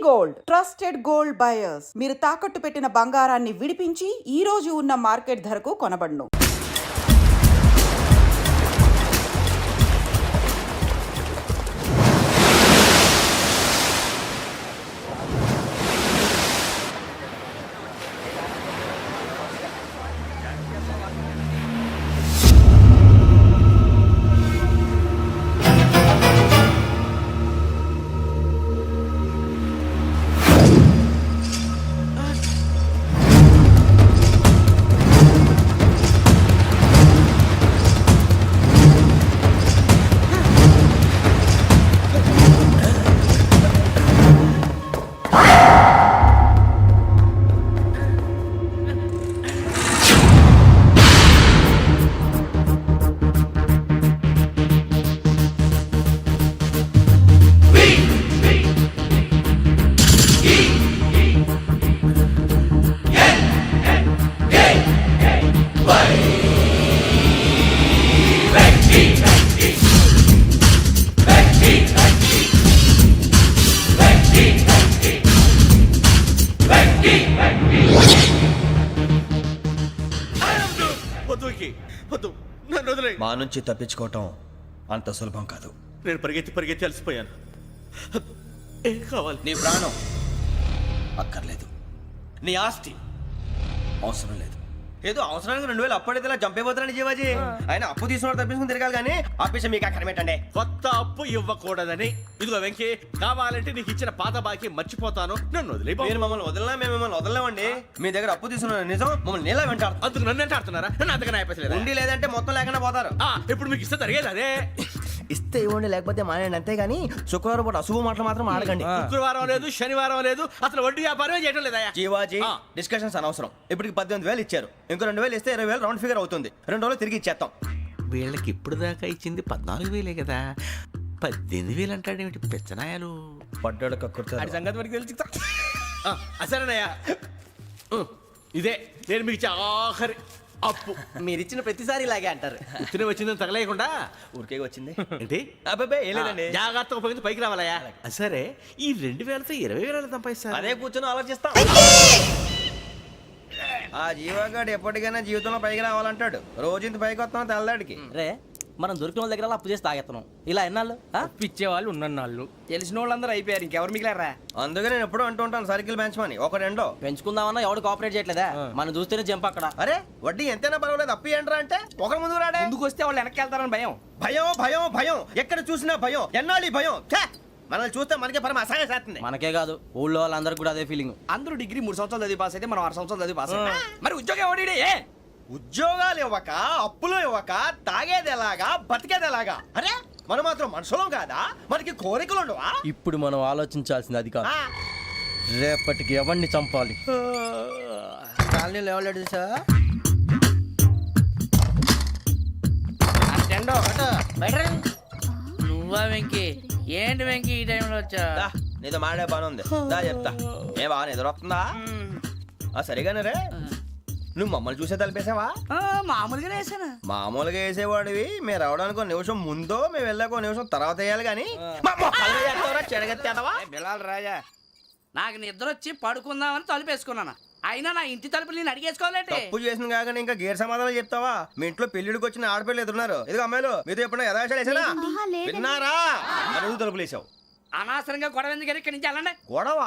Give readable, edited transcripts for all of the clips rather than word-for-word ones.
Gold trusted gold buyers. మీరు తాకట్టు పెట్టిన బంగారాన్ని విడిపించి ఈ రోజు ఉన్న మార్కెట్ ధరకు కొనబడును. మా నుంచి తప్పించుకోవటం అంత సులభం కాదు. నేను పరిగెత్తి అలసిపోయాను. ఏం కావాలి? నీ ప్రాణం అక్కర్లేదు, నీ ఆస్తి అవసరం లేదు. ఏదో అవసరానికి 2000 అప్పుడైతే ఇలా చంపేపోతున్నాను జీవాజీ. ఆయన అప్పు తీసుకున్నాడు తప్పించుకుని తిరగాలి కానీ ఆపేసి మీకు అక్కడ పెట్టండి. కొత్త అప్పు ఇవ్వకూడదని. ఇదిగో వెంకీ, కావాలంటే నీకు ఇచ్చిన పాత బాకీ మర్చిపోతాను, నన్ను వదిలే. మీరు మమ్మల్ని వదలనా? మేము మిమ్మల్ని వదలలేమండి. మీ దగ్గర అప్పు తీసుకున్న నిజం మమ్మల్ని నీలా వెంటాడు. అందుకు నన్ను ఎంత ఆడుతున్నారా? నన్ను అంతగా అయిపోలేదు. ఉండి లేదంటే మొత్తం లేకుండా పోతారు. ఇప్పుడు మీకు ఇస్తే జరిగేది అదే. ఇస్తే ఇవ్వండి, లేకపోతే మానేయండి, అంతేగాని శుక్రవారం పూట అశుభ మాటలు మాత్రం ఆడకండి. శుక్రవారం లేదు, శనివారం లేదు, అసలు వడ్డీ వ్యాపారం చేయడం లేదా? జీవాజీ డిస్కషన్స్ అనవసరం. ఇప్పటికి 18,000 ఇచ్చారు, ఇంకో 2,000 ఇస్తే 20,000 రౌండ్ ఫిగర్ అవుతుంది. 2 రోజులు తిరిగి ఇచ్చేస్తాం. వీళ్ళకి ఇప్పుడు దాకా ఇచ్చింది 14,000 కదా, 18,000 అంటాడేమిటి పెచ్చనాయాలు? పడ్డాడు కక్కుర్తాడు. సంగతి వరకు తెలిసి అసలేనయ్యా, ఇదే నేను మీకు ఇచ్చే ఆఖరి అప్పు. మీరు ఇచ్చిన ప్రతిసారి ఇలాగే అంటారు. ఇతనే వచ్చిందని తగలేయకుండా ఊరికే వచ్చింది ఏంటి? అబ్బాయి ఏం లేదండి. జాగ్రత్తగా ఉపయోగించి పైకి రావాలయ్యా. సరే, ఈ 2,000తో 20,000 సంపాదిస్తారు. అదే కూర్చొని ఆలోచిస్తాం. ఆ జీవగాడు ఎప్పటికైనా జీవితంలో పైకి రావాలంటాడు. రోజు ఇంత పైకి వస్తాం తెల్లడికి. రే, మనం దొరికిన వాళ్ళ దగ్గర అప్పు చేసి తాగెత్తనం. ఇలా ఎన్నాళ్ళు పిచ్చేవాళ్ళు ఉన్నన్నాళ్ళు తెలిసిన వాళ్ళందరూ అయిపోయారు, ఇంకెవరు మిగిలారా? అందుకే నేను ఎప్పుడు అంటూ ఉంటాను సర్కిల్ బెంచ్ మని. ఒక రెండో పెంచుకుందామన్నా ఎవడు కోఆపరేట్ చేయట్లేదా? మనం చూస్తేనే జంప్ అక్కడ. అరే వడ్డీ ఎంతైనా పర్వాలేదు, అప్పు ఏంట్రా అంటే ఒకరి ముందు రాడే. ముందుకు వస్తే వాళ్ళు వెనక్కి వెళ్తారని భయం. భయం భయం భయం, ఎక్కడ చూసినా భయం. ఎన్నాళ్ళు భయం? మనల్ని చూస్తే మనకే పరమ అసహాయం చేస్తుంది. మనకే కాదు, ఊళ్ళో వాళ్ళందరికీ కూడా అదే ఫీలింగ్. అందరూ డిగ్రీ 3 సంవత్సరాలు చదివి పాస్ అయితే మనం 6 సంవత్సరాలు చదివి పాస్ అయ్యాం. మరి ఉద్యోగం ఎవడి? ఉద్యోగాలు ఇవ్వక, అప్పులు ఇవ్వక, తాగేది ఎలాగా, బతికేది ఎలాగా? అరే మనం మాత్రం మనుషులం కాదా? మనకి కోరికలు ఉండవా? ఇప్పుడు మనం ఆలోచించాల్సింది అది కాదు, రేపటికి ఎవరిని చంపాలి. కాలనీలో ఎవరు సార్? నువ్వా వెంకీ? ఏంటి వెంకీ ఈ టైంలో వచ్చా? నీతో మాడే పని ఉంది, దా చెప్తా. ఏ బాగా నిద్రొస్తుందా? సరిగానే రే, నువ్వు మమ్మల్ని చూసే తలిపేసావా? మామూలుగానే వేసాను. మామూలుగా వేసేవాడివి. మీరు రావడానికి 1 నిమిషం ముందో, మేము వెళ్ళాక 1 నిమిషం తర్వాత వేయాలి కానీ బిలాల్ రాజా, నాకు నిద్ర వచ్చి పడుకుందామని తలుపేసుకున్నాను. అయినా నా ఇంటి తలుపులు నేను అడిగేసుకోవాలంటే తప్పు చేసిన కాక ఇంకా గేర్ సమాధానం చెప్తావా? మీ ఇంట్లో పెళ్లిడికి వచ్చిన ఆడపిల్లలు ఎదురున్నారు. ఇదిగో అమ్మాయిలు, మీతో ఎప్పుడైనా యథాశాలు వేసానా? విన్నారా? అడుగు తలుపులు వేసావు. అనవసరంగా గొడవ ఎందుకు ఇక్కడి నుంచి వెళ్ళండి. గొడవ?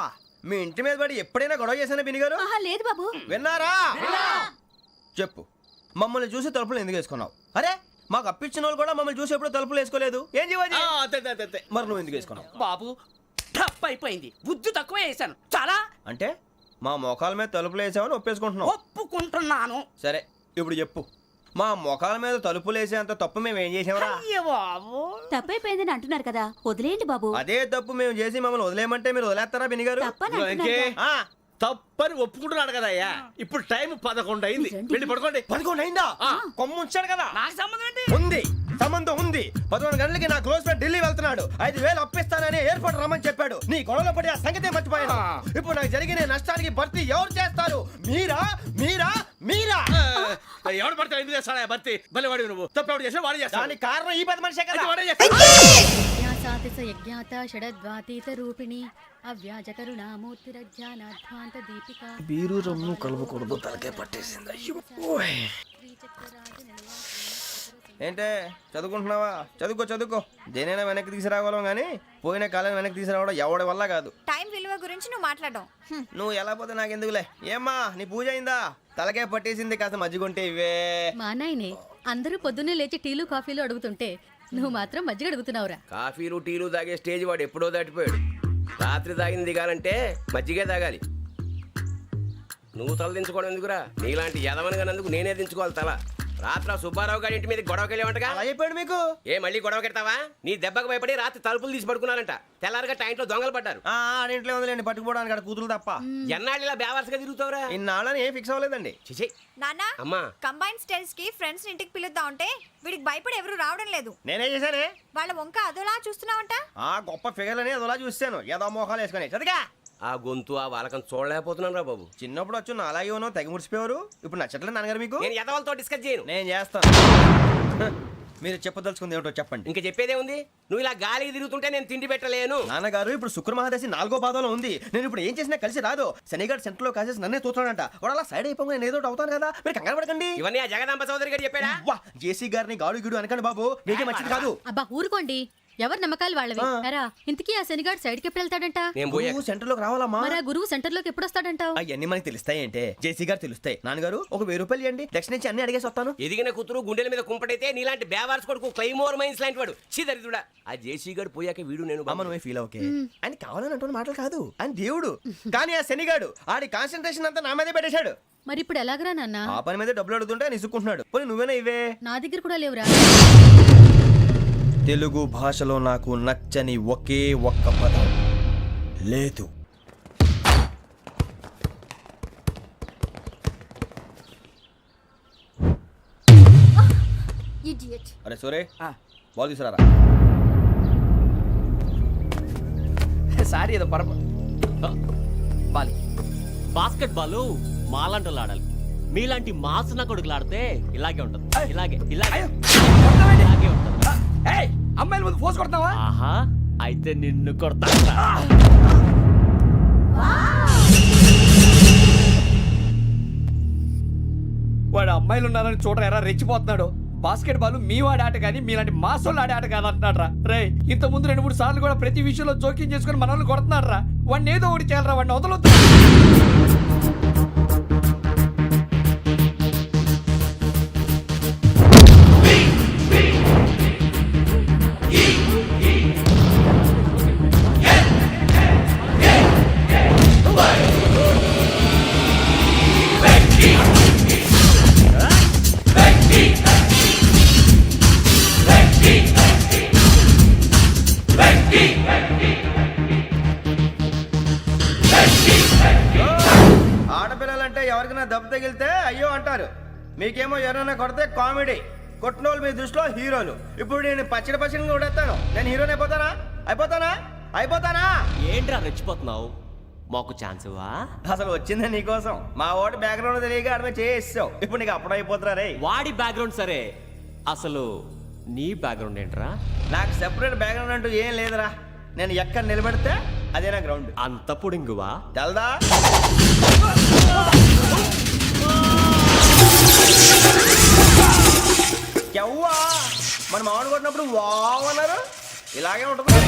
మీ ఇంటి మీద పడి ఎప్పుడైనా గొడవ చేశానా బిని గారు? లేదు బాబు. విన్నారా? చెప్పు, మమ్మల్ని చూసి తలుపులు ఎందుకు వేసుకున్నావు? అరే మాకు అప్పించిన వాళ్ళు కూడా మమ్మల్ని చూసి ఎప్పుడు తలుపులు వేసుకోలేదు. ఏం జీవాజీ? మరి నువ్వు ఎందుకు వేసుకున్నావు? బాబు టప్ అయిపోయింది, బుద్ధి తక్కువ వేసాను చాలా. అంటే మా మోకాల మీద తలుపులు వేసామని ఒప్పేసుకుంటున్నావు? ఒప్పుకుంటున్నాను. సరే ఇప్పుడు చెప్పు, మా మొఖాల మీద తలుపులు వేసేంత తప్పు మేము ఏం చేసామరా? బాబు తప్పైపోయిందని అంటున్నారు కదా, వదిలేయండి బాబు. అదే తప్పు మేము చేసి మమ్మల్ని వదిలేయమంటే మీరు వదిలేస్తారా బిని గారు? తప్పని ఒప్పుకుంటున్నాడు కదా అయ్యా. ఇప్పుడు టైం 11 అయింది, వెళ్ళి పడుకోండి. 11 అయిందా? కొమ్ము ఉంచాడు కదా. నాకు సంబంధం ఏంటి? ఉంది, సంబంధం ఉంది. 11 గంటలకి నా క్లోజ్ ఫ్రెండ్ ఢిల్లీ వెళ్తున్నాడు. 5,000 అప్పిస్తానని ఎయిర్పోర్ట్ రమ్మని చెప్పాడు. నీ గొడవలో పడి ఆ సంగతే మర్చిపోయాను. ఇప్పుడు నాకు జరిగిన నష్టానికి భర్తీ ఎవరు చేస్తారు? మీరా మీరా మీరా? ఎవడు పడితే ఎందుకు చేస్తాడా భర్తీ? భలే వాడి నువ్వు. తప్పు ఎవడు చేసినా వాడే చేస్తాడు. దానికి కారణం ఈ 10 మనిషే కదా. యజ్ఞాత షడద్వాతీత రూపిణి అవ్యాజ కరుణామూర్తిరజ్ఞానాధ్వాంత దీపిక బీరు రమ్ము కలుపుకూడదు తలకే పట్టేసింది అయ్యో ఏంటే చదువుకుంటున్నావా? చదువుకో దేనైనా వెనక్కి తీసుకురావాలం కానీ పోయిన కాలం వెనక్కి తీసుకురావడం ఎవడి వల్ల కాదు. టైం విలువ గురించి నువ్వు మాట్లాడడం నువ్వు ఎలా పోతే నాకు ఎందుకులే. ఏమ్మా నీ పూజ అయిందా? తలకే పట్టేసింది, కాస్త మజ్జిగుంటే ఇవే. మా నాయనే అందరూ పొద్దున్నే లేచి టీలు కాఫీలు అడుగుతుంటే నువ్వు మాత్రం మజ్జిగ అడుగుతున్నావురా. కాఫీలు టీలు తాగే స్టేజ్ వాడు ఎప్పుడో దాటిపోయాడు. రాత్రి తాగింది దిగాలంటే మజ్జిగే తాగాలి. నువ్వు తల దించుకోవడం ఎందుకురా? నీలాంటి యదవనగానందుకు నేనే దించుకోవాలి తల. రాత్రి సుబ్బారావు గారి ఇంటి మీద గొడవకి వెళ్ళేవంటగా. అలా చెప్పాడు మీకు? ఏ మళ్ళీ గొడవ కెడతావా? నీ దెబ్బకు భయపడి రాత్రి తలుపులు తీసి పడుకున్నారంట. తెల్లారగా టైంట్లో దొంగలు పడ్డారు. ఆడింట్లో ఉందిలేండి పట్టుకుపోవడానికి అక్కడ కూతురు తప్ప. ఎన్నాళ్ళు ఇలా బేవర్స్గా తిరుగుతావురా? ఇన్నాళ్ళని ఏం ఫిక్స్ అవ్వలేదండి. చిచి నాన్న అమ్మా కంబైన్ స్టైల్స్ కి ఫ్రెండ్స్ ఇంటికి పిలుద్దాం అంటే వీడికి భయపడి ఎవరు రావడం లేదు. నేనే చేశానే. వాళ్ళ వంక అదోలా చూస్తున్నావంట. ఆ గొప్ప ఫిగర్లని అదోలా చూస్తాను. ఏదో మోహాలు వేసుకొని చదిగా ఆ గొంతు ఆ వాలకం చూడలేకపోతున్నాను రా బాబు. చిన్నప్పుడు వచ్చి నా అలాగే ఉన్నావు, తెగ ముడిచిపోయారు. ఇప్పుడు నచ్చట్లేదు నాన్నగారు మీకు? నేను యదవలతో డిస్కస్ చేయను. నేను చేస్తాను. మీరు చెప్పదలుచుకుంది ఏమిటో చెప్పండి. ఇంకా చెప్పేదే ఉంది. నువ్వు ఇలా గాలికి తిరుగుతుంటే నేను తిండి పెట్టలేను. నాన్నగారు ఇప్పుడు శుక్ర మహాదశి 4వ పాదంలో ఉంది. నేను ఇప్పుడు ఏం చేసినా కలిసి రాదు. శనిగారు సెంటర్ లో కాసేసి నన్నే చూస్తాడంట. వాడు అలా సైడ్ అయిపోయి నేను ఏదో అవుతాను కదా, మీరు కంగారు పడకండి. ఇవన్నీ ఆ జగదాంబ చౌదరి గారు చెప్పాడా? వా జేసీ గారిని గాడు గిడు అనకండి బాబు, మీకే మంచిది కాదు. అబ్బా ఊరుకోండి, ఎవరి నమ్మకాలు వాళ్ళవి. ఎరా ఇంతకీ ఆ శనిగాడు సైడ్ కి ఎప్పుడు వెళ్తాడంట? నేను పోయా. నువ్వు సెంటర్ లోకి రావాలమ్మా. మరి ఆ గురువు సెంటర్ లోకి ఎప్పుడు వస్తాడంటావు? అవన్నీ మనకి తెలుస్తాయి అంటే జేసీ గారు తెలుస్తాయి. నాన్నగారు ఒక 1000 రూపాయలు ఇవ్వండి, దక్షిణ నుంచి అన్ని అడిగేసి వస్తాను. ఎదిగిన కూతురు గుండెల మీద కుంపటైతే నీలాంటి బేవార్స్ కొడుకు క్లైమోర్ మైన్స్ లాంటి వాడు చీదరిదుడా. ఆ జేసీ గారు పోయాక వీడు నేను అమ్మ నువ్వే ఫీల్ ఓకే. ఆయన కావాలని అంటున్న మాటలు కాదు, ఆయన దేవుడు. కానీ ఆ శనిగాడు ఆడి కాన్సన్ట్రేషన్ అంతా నా మీదే పెట్టేశాడు. మరి ఇప్పుడు ఎలాగరా నాన్న? ఆ పని మీద డబ్బులు అడుగుతుంటే ఆయన ఇసుక్కుంటున్నాడు. పోనీ నువ్వేనా ఇవే? నా దగ్గర కూడా లేవురా. తెలుగు భాషలో నాకు నచ్చని ఒకే ఒక్క పదం లేదు. అరే సోరే బాల్ తీసుకురారా. సారీ ఏదో బాలి బాస్కెట్ బాల్ మాలాంటి వాళ్ళు ఆడాలి. మీలాంటి మాసన కొడుకులు ఆడితే ఇలాగే ఉంటది. ఇలాగే ఇలాగే ఇలాగే ఉంటది. అమ్మాయిల ముందు ఫోర్స్ కొడతావా? ఆహా అయితే నిన్ను కొడతా. వాడు అమ్మాయిలు ఉన్నారని చూడరా ఎరా రెచ్చిపోతున్నాడు. బాస్కెట్ బాల్ మీ వాడి ఆట కానీ మీలాంటి మాసోళ్ళు ఆడే ఆట కాదు అంటున్నాడు రా. రే ఇంత ముందు 2-3 సార్లు కూడా ప్రతి విషయంలో జోక్యం చేసుకుని మన వాళ్ళు కొడుతున్నాడు రా. వాడిని ఏదో ఒకటి చేయాలరా, వాడిని వదలొద్దు. ఆడపిల్లలంటే ఎవరికైనా దెబ్బ తగిలితే అయ్యో అంటారు, మీకేమో ఎవరైనా కొడితే కామెడీ. కొట్టిన వాళ్ళు మీ దృష్టిలో హీరోలు. ఇప్పుడు నేను పచ్చడి కొడేస్తాను. నేను హీరోని అయిపోతానా? ఏంట్రా రెచ్చిపోతున్నావు? మాకు ఛాన్స్ ఇవ్వా? అసలు వచ్చిందే నీకోసం. మా ఓటు బ్యాక్గ్రౌండ్ తెలియక ఆడమే చేసావు. ఇప్పుడు నీకు అప్పుడు అయిపోతున్నా రే. వాడి బ్యాక్గ్రౌండ్ సరే, అసలు నీ బ్యాక్గ్రౌండ్ ఏంట్రా? నాకు సెపరేట్ బ్యాక్గ్రౌండ్ అంటూ ఏం లేదురా. నేను ఎక్కడ నిలబెడితే అదే నా గ్రౌండ్. అంత పొడింగువా? తెల్దా? ఎవ్వా మన మామిడి కొట్టినప్పుడు వావ్ అన్నారు. ఇలాగే ఉంటుంది.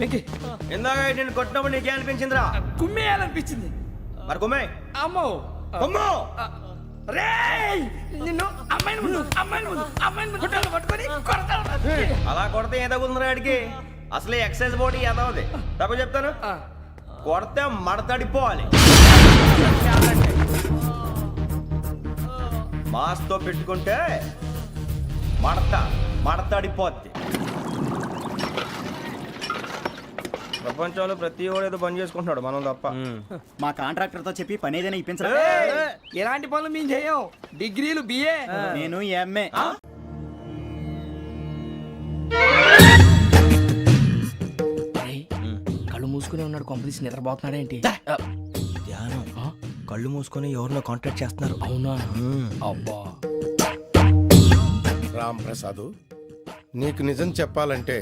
వెంకీ ఇందాక నేను కొట్టినప్పుడు నీకే అనిపించిందిరా? కుమ్మేయాలనిపించింది. మరి కుమ్మే అమ్మో కుమ్మో. రేయ్ నిన్ను అమ్మాయిని ముందు గుడ్డలు పట్టుకొని కొడతాను. అలా కొడితే ఏ తగ్గుతుందిరా ఆడికి? అసలు ఎక్సైజ్ బాడీ ఏదవది. తప్ప చెప్తాను, కొడితే మడతడిపోవాలి. మాస్తో పెట్టుకుంటే మడతడిపోద్ది. ప్రపంచంలో ప్రతి వాడు ఏదో పని చేసుకుంటున్నాడు, మనం తప్ప. మా కాంట్రాక్టర్ తో చెప్పి పని ఏదైనా ఇప్పించరా? ఎలాంటి పనులు మేము చేయం. డిగ్రీలు బిఏ. నేను ఎంఏ. కళ్ళు మూసుకునే ఉన్నాడు, కొంపదీసి నిద్రపోతున్నాడేంటి? ధ్యానం. కళ్ళు మూసుకొని ఎవరినో కాంటాక్ట్ చేస్తున్నారు. అవునా? అబ్బా. రామ్ ప్రసాద్, నీకు నిజం చెప్పాలంటే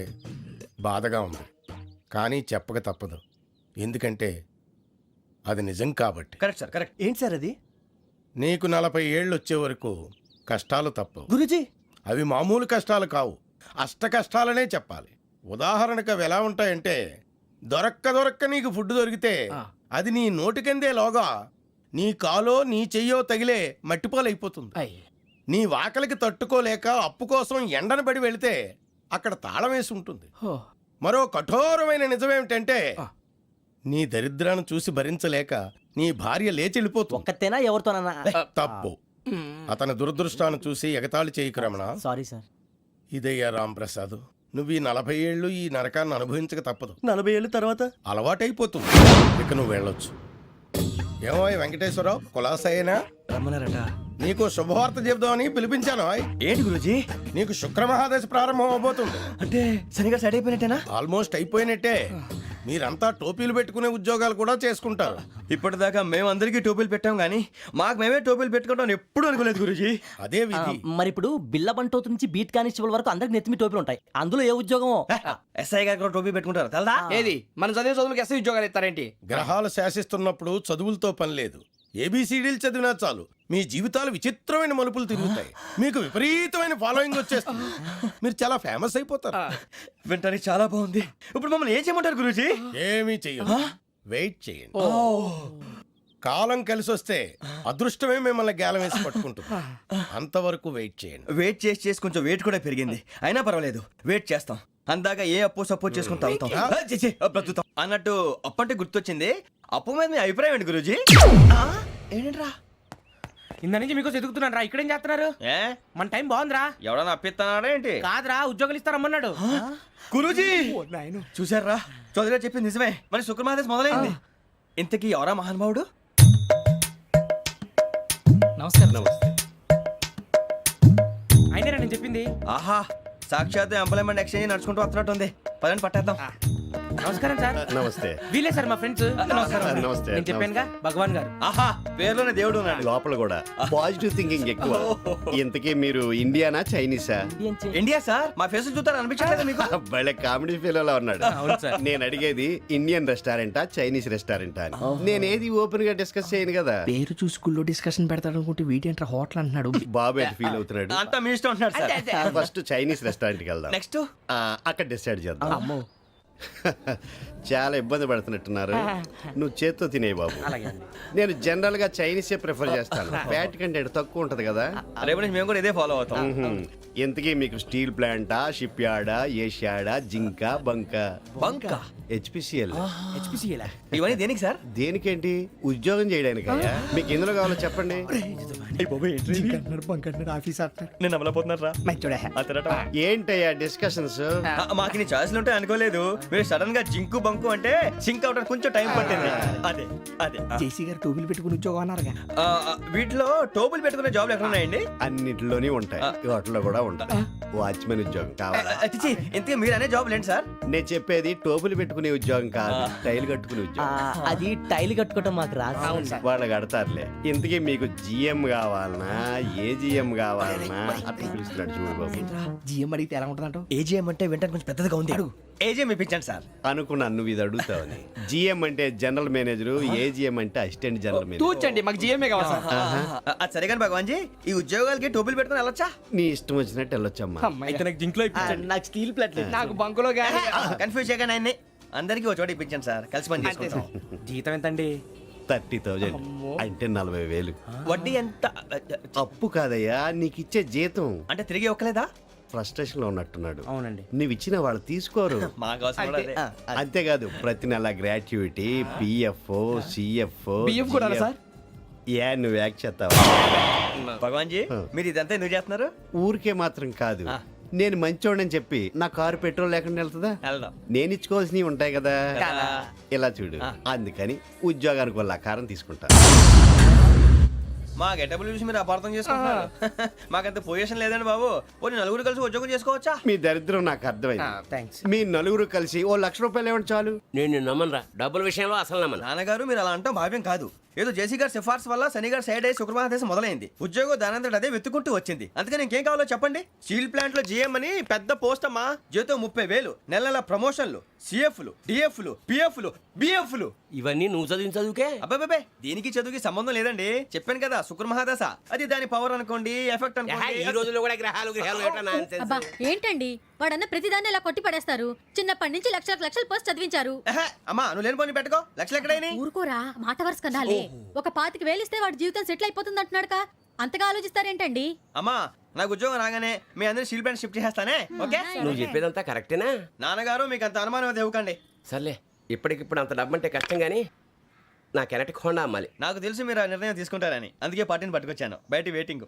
బాధగా ఉంది, కానీ చెప్పక తప్పదు. ఎందుకంటే అది నిజం కాబట్టి. Correct sir, correct. ఏంటి సార్ అది? నీకు 40 ఏళ్ళు వచ్చే వరకు కష్టాలు తప్పవు. గురుజీ, అవి మామూలు కష్టాలు కావు, అష్ట కష్టాలనే చెప్పాలి. ఉదాహరణకు అవి ఎలా ఉంటాయంటే, దొరక్క నీకు ఫుడ్ దొరికితే అది నీ నోటికందే లోగా నీ కాలో నీ చెయ్యో తగిలే మట్టిపాలైపోతుంది. నీ వాకలికి తట్టుకోలేక అప్పు కోసం ఎండను పడి వెళితే అక్కడ తాళం వేసి ఉంటుంది. మరో కఠోరమైన నిజమేమిటంటే, నీ దరిద్రాన్ని చూసి భరించలేక నీ భార్య లేచి వెళ్ళిపోతుంది. ఒక్కతేనా ఎవరితోనన్నా? తప్పు. అతని దురదృష్టాన్ని చూసి ఎగతాళి చేయకు రమణ. Sorry sir. ఇదయ్యా రాంప్రసాద్, నువ్వు ఈ 40 ఏళ్ళు ఈ నరకాన్ని అనుభవించక తప్పదు. 40 ఏళ్ళ తర్వాత అలవాటైపోతుంది. ఇక నువ్వు వెళ్ళొచ్చు. ఏమో వెంకటేశ్వరరావు, కులాసైనా రమ్మన్నారట. నీకు శుభవార్త చెబుదామని పిలిపించాను. ఏంటి గురూజీ? నీకు శుక్రమహాదశ ప్రారంభం అవబోతుంది. అంటే శనిగా సెట్ అయిపోయినట్టేనా? ఆల్మోస్ట్ అయిపోయినట్టే. మీరంతా టోపీలు పెట్టుకునే ఉద్యోగాలు కూడా చేసుకుంటారు. ఇప్పటిదాకా మేమందరికీ టోపీలు పెట్టాం కానీ మాకు మేమే టోపీలు పెట్టుకుంటాం ఎప్పుడు అనుకోలేదు గురూజీ. అదే విధి. మరి ఇప్పుడు బిల్ల బంటోతు నుంచి బీట్ కానిస్టేబుల్ వరకు అందరికి నెత్తిమి టోపీలు ఉంటాయి. అందులో ఏ ఉద్యోగం? ఎస్ఐ గారు కూడా టోపీ పెట్టుకుంటారు తెలదా? ఏది మన చదివే చదువులకు ఎస్ఐ ఉద్యోగాలు ఇస్తారేంటి? గ్రహాలు శాసిస్తున్నప్పుడు చదువులతో పని లేదు. ఏబిసిడీలు చదివినా చాలు మీ జీవితాలు విచిత్రమైన మలుపులు తిరుగుతాయి. మీకు విపరీతమైన ఫాలోయింగ్ వచ్చేస్తుంది. మీరు చాలా ఫేమస్ అయిపోతారు. వింటానికి చాలా బాగుంది. ఇప్పుడు మమ్మల్ని ఏం చేయమంటారు గురూజీ? ఏమీ చెయ్యదు, వెయిట్ చేయండి. కాలం కలిసి వస్తే అదృష్టమే మిమ్మల్ని గేలం వేసి పట్టుకుంటుంది. అంతవరకు వెయిట్ చేయండి. వెయిట్ చేసి కొంచెం వెయిట్ కూడా పెరిగింది. అయినా పర్వాలేదు, వెయిట్ చేస్తాం. అందాక ఏ అప్పు సపోర్ట్ చేసుకుని తాగుతాం, బ్రతుకుతాం అన్నట్టు. అప్పు అంటే గుర్తొచ్చింది, అప్పు మీద మీ అభిప్రాయం ఏంటి గురూజీ? ఏంటరా ఇంత నుంచి మీకు ఎదుగుతున్నాను రా. ఇక్కడేం చేస్తున్నారు? ఏ మన టైం బాగుందిరా. ఎవడన్నా అప్పిస్తున్నాడా ఏంటి? కాదురా, ఉద్యోగాలు ఇస్తారమ్మన్నాడు. గురూజీ చూసారా, చౌదరి గారు చెప్పింది నిజమే. మరి శుక్రమహాదేశ్ మొదలైంది. ఇంతకీ ఎవరా మహానుభావుడు? నమస్కారం. అయినా నేను చెప్పింది. ఆహా, సాక్షాత్ ఎంప్లాయ్మెంట్ ఎక్స్చేంజ్ నడుచుకుంటూ వస్తున్నట్టు ఉంది. పదండి పట్టేద్దాం. నమస్కారం సార్. నమస్తే. వీలే సార్ మా ఫ్రెండ్స్. నమస్తే. నేను చెప్పానుగా భగవాన్ గారు. ఆహా, పేర్లోనే దేవుడు ఉన్నాడు. లోపల కూడా పాజిటివ్ థింకింగ్ ఎక్కువ. ఇంతకీ మీరు ఇండియానా చైనీసా? India sir. మా ఫేస్ చూస్తారు అనిపించట్లేదు మీకు? భలే కామెడీ ఫీల్ అలా ఉన్నాడు. నేను అడిగేది ఇండియన్ రెస్టారెంటా చైనీస్ రెస్టారెంటా అని. నేనేది ఓపెన్ గా డిస్కస్ చేయను కదా. పేరు చూసి స్కూల్లో డిస్కషన్ పెడతాడు అనుకుంటే వీటేంట్రా హోటల్ అంటున్నాడు. బాబు ఎట్ ఫీల్ అవుతున్నాడు. అంతా మీ ఇష్టం అంటున్నాడు సార్. ఫస్ట్ చైనీస్ రెస్టారెంట్ కి వెళ్దాం. నెక్స్ట్ అక్కడ డిసైడ్ చేద్దాం. చాలా ఇబ్బంది పడుతున్నట్టున్నారు. నువ్వు చేత్తో తినే బాబు. నేను జనరల్ గా చైనీసే ప్రిఫర్ చేస్తాను. ఫ్యాట్ కంటెంట్ తక్కువ ఉంటది కదా. రేపు నుంచి మేము కూడా ఇదే ఫాలో అవుతాం. ఎంతకీ మీకు స్టీల్ ప్లాంటా, షిప్ యార్డా, ఏషియాడా, జింక, బంకా? బంకా, హెచ్పిసిఎల్. ఇవన్నీ దేనికి సార్? దేనికేంటి? ఉద్యోగం చేయడానికి. మీకు ఎందులో కావాలో చెప్పండి. నేను అమలపోతున్నారా? ఏంటయ్యా డిస్కషన్స్? మాకు నీ ఛాయిస్లు ఉంటాయి అనుకోలేదు. మీరు సడన్ గా జింకు బంకు అంటే సింక్ అవడానికి కొంచెం టైం పట్టింది. అదే అదే జేసీ గారు టోపీలు పెట్టుకుని ఉద్యోగం అన్నారుగా. వీటిలో టోపులు పెట్టుకునే జాబ్లు ఎక్కడ ఉన్నాయండి? అన్నిటిలోనే ఉంటాయి, వాటిలో కూడా ఉంటాయి. వాచ్మెన్ ఉద్యోగం కావాలా? ఇంతకీ మీరు అనే జాబ్ ఏంటి సార్? నేను చెప్పేది టోపులు పెట్టుకునే ఉద్యోగం కాదు, టైల్ కట్టుకునే ఉద్యోగం. అది టైల్ కట్టుకోవటం మాకు రాదు. వాళ్ళు కడతారులే. ఇంతకీ మీకు జిఎం కావాలనా, ఏ జిఎం కావాలనా? అట్లా పిలుస్తున్నాడు చూడు బాబు. జిఎం అడిగితే ఎలా ఉంటుందంట? ఏజీఎం అంటే వెంటనే కొంచెం పెద్దదిగా ఉంది. ఏజీఎం ఇప్పించండి సార్. అనుకున్నాను నువ్వు ఇది అడుగుతావని. జిఎం అంటే జనరల్ మేనేజర్, ఏజిఎం అంటే అసిస్టెంట్ జనరల్ మేనేజర్. తూచండి, మాకు జిఎంఏ కావాలి సార్. అది సరే కానీ భగవాన్ జీ, ఈ ఉద్యోగాలకి టోపులు పెట్టుకుని వెళ్ళొచ్చా? నీ ఇష్టం వచ్చినట్టు వెళ్ళొచ్చమ్మా. అయితే నాకు జింక్లో నాకు స్టీల్ ప్లేట్. నాకు బంకులో గానీ కన్ఫ్యూజ్ చేయగానే ఆయన్ని. అందరికీ ఒక చోట ఇప్పించండి సార్, కలిసి పని చేసుకుంటాం. జీతం ఎంతండి? 30,000 అంటే 40,000. వడ్డీ ఎంత? అప్పు కాదయ్యా, నీకు ఇచ్చే జీతం. అంటే తిరిగి ఒక్కలేదా? ఫ్రస్ట్రేషన్ లో ఉన్నట్టున్నాడు. అవునండి. నువ్వు ఇచ్చిన వాళ్ళు తీసుకోరు. మాకు అవసరం కూడా అదే. అంతేకాదు ప్రతి నెల గ్రాట్యుటీ, పిఎఫ్, సిఎఫ్. బియ్యం కూడా సార్? ఏ నువ్వు యాక్ చేస్తావా? భగవాన్ జీ, మీరు ఇదంతా ఎందుకు చేస్తున్నారు? ఊరికే మాత్రం కాదు, నేను మంచోడని చెప్పి నా కారు పెట్రోల్ లేకుండా వెళ్తుందా? వెళ్దాం. నేను ఇచ్చుకోవాల్సినవి ఉంటాయి కదా. ఇలా చూడు, అందుకని ఉద్యోగానికి వాళ్ళ ఆకారం తీసుకుంటా. మా గెటబుల్ చూసి మీరు అపార్థం చేసుకుంటున్నారు. మాకంత పొజిషన్ లేదండి బాబు. పోనీ నలుగురు కలిసి ఉద్యోగం చేసుకోవచ్చా? మీ దరిద్రం నాకు అర్థమైంది. థ్యాంక్స్. మీ నలుగురు కలిసి ఓ ₹1,00,000 ఇవ్వండి చాలు. నేను నమ్మనరా, డబ్బుల విషయంలో అసలు నమ్మను. నాన్నగారు మీరు అలా అంటాం భావ్యం కాదు. ఏదో జేసీ గారి సిఫార్సు వల్ల శని గారు సైడ్ అయ్యి శుక్రమహాదేశం మొదలైంది. ఉద్యోగం దానంతటి అదే వెతుకుంటూ వచ్చింది. అందుకని ఇంకేం కావాలో చెప్పండి. స్టీల్ ప్లాంట్ లో జీఎం అని పెద్ద పోస్ట్ అమ్మా. జీతం 30,000, నెల నెల ప్రమోషన్లు, సిఎఫ్లు, డిఎఫ్లు, పిఎఫ్లు, బిఎఫ్లు. ఇవన్నీ నువ్వు చదివిన చదువుకే? అబ్బాబే, దీనికి చదువుకి సంబంధం లేదండి. చెప్పాను కదా, శుక్రమహాదశ. అది దాని పవర్ అనుకోండి, ఎఫెక్ట్ ఈ అనుకోండి. రోజుల్లో కూడా గ్రహాలు ఏటా nonsense? అబ్బా ఏంటండి వాడన్న ప్రతిదాన్ని ఇలా కొట్టి పడేస్తారు. చిన్నప్పటి నుంచి లక్షల పోస్ట్ చదివించారు. అమ్మా నువ్వు లేని పోనీ పెట్టుకో. లక్షలు ఎక్కడైనా ఊరుకోరా, మాట వరుస కదాలే. ఒక 25,000 ఇస్తే వాడి జీవితం సెటిల్ అయిపోతుంది అంటున్నాడుగా, అంతగా ఆలోచిస్తారేంటండి? అమ్మా నాకు ఉద్యోగం రాగానే మీ అందరి స్టీల్ ప్లాంట్ షిఫ్ట్ చేస్తానే. ఓకే? నువ్వు చెప్పేదంతా కరెక్టేనా? నాన్నగారు మీకు అంత అనుమానం అయితే ఇవ్వకండి. సర్లే, ఇప్పటికిప్పుడు అంత డబ్బు అంటే కష్టం కానీ నా కెనటిక్ హోండా అమ్మాలి. నాకు తెలుసు మీరు ఆ నిర్ణయం తీసుకుంటారని, అందుకే పార్టీని పట్టుకొచ్చాను. బయట వెయిటింగ్.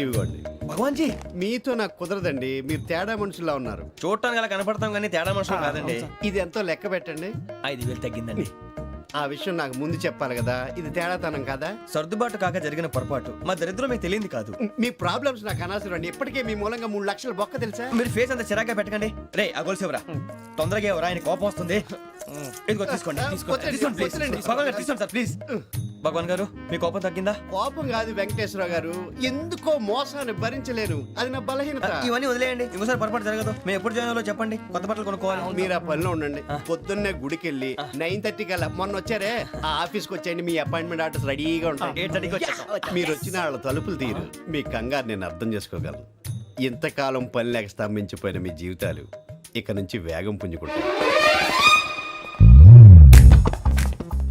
ఇవ్వండి. భగవాన్ జీ, మీతో నాకు కుదరదండి, మీరు తేడా మనుషుల్లా ఉన్నారు. చూడటానికి అలా కనపడతాం కానీ తేడా మనుషులు కాదండి. ఇది ఎంతో లెక్క పెట్టండి. 5,000 తగ్గిందండి. ఆ విషయం నాకు ముందు చెప్పాలి కదా, ఇది తేడాతనం కదా. సర్దుబాటు కాక జరిగిన పొరపాటు. మా దరిద్రం మీకు తెలియదు కాదు. మీ ప్రాబ్లమ్స్ నాకు అనవసరం అండి. ఇప్పటికే మీ మూలంగా 3,00,000 బొక్క తెలుసా? మీరు ఫేస్ అంత చిరాగ్గా పెట్టకండి. రే ఆ గొలుసు ఎవరా? తొందరగా ఎవరా, ఆయన కోపం వస్తుంది. ఇదిగో తీసుకోండి. తీసుకోండి ప్లీజ్. భగవాన్ గారు తీసుకోండి సార్ ప్లీజ్. భగవాన్ గారు మీ కోపం తగ్గిందా? కోపం కాదు వెంకటేశ్వర గారు, ఎందుకో మోసాన్ని భరించలేను, అది నా బలహీనత. ఇవన్నీ వదిలేయండి, ఇంకోసారి పొరపాటు జరగదు. మేము ఎప్పుడు జాయిన్ అవ్వాలో చెప్పండి, కొత్త బట్టలు కొనుక్కోవాలి. మీరు ఆ పనిలో ఉండండి. పొద్దున్నే గుడికి వెళ్ళి 9:30 కల్లా, మొన్న వచ్చారే ఆ ఆఫీస్కి వచ్చేయండి. మీ అపాయింట్మెంట్ ఆర్డర్స్ రెడీగా ఉంటాయి. 8:30కి వచ్చేస్తాం. మీరు వచ్చిన వాళ్ళ తలుపులు తీరు. మీ కంగారు నేను అర్థం చేసుకోగలను. ఇంతకాలం పని లేక స్తంభించిపోయిన మీ జీవితాలు ఇక నుంచి వేగం పుంజుకుంటాయి.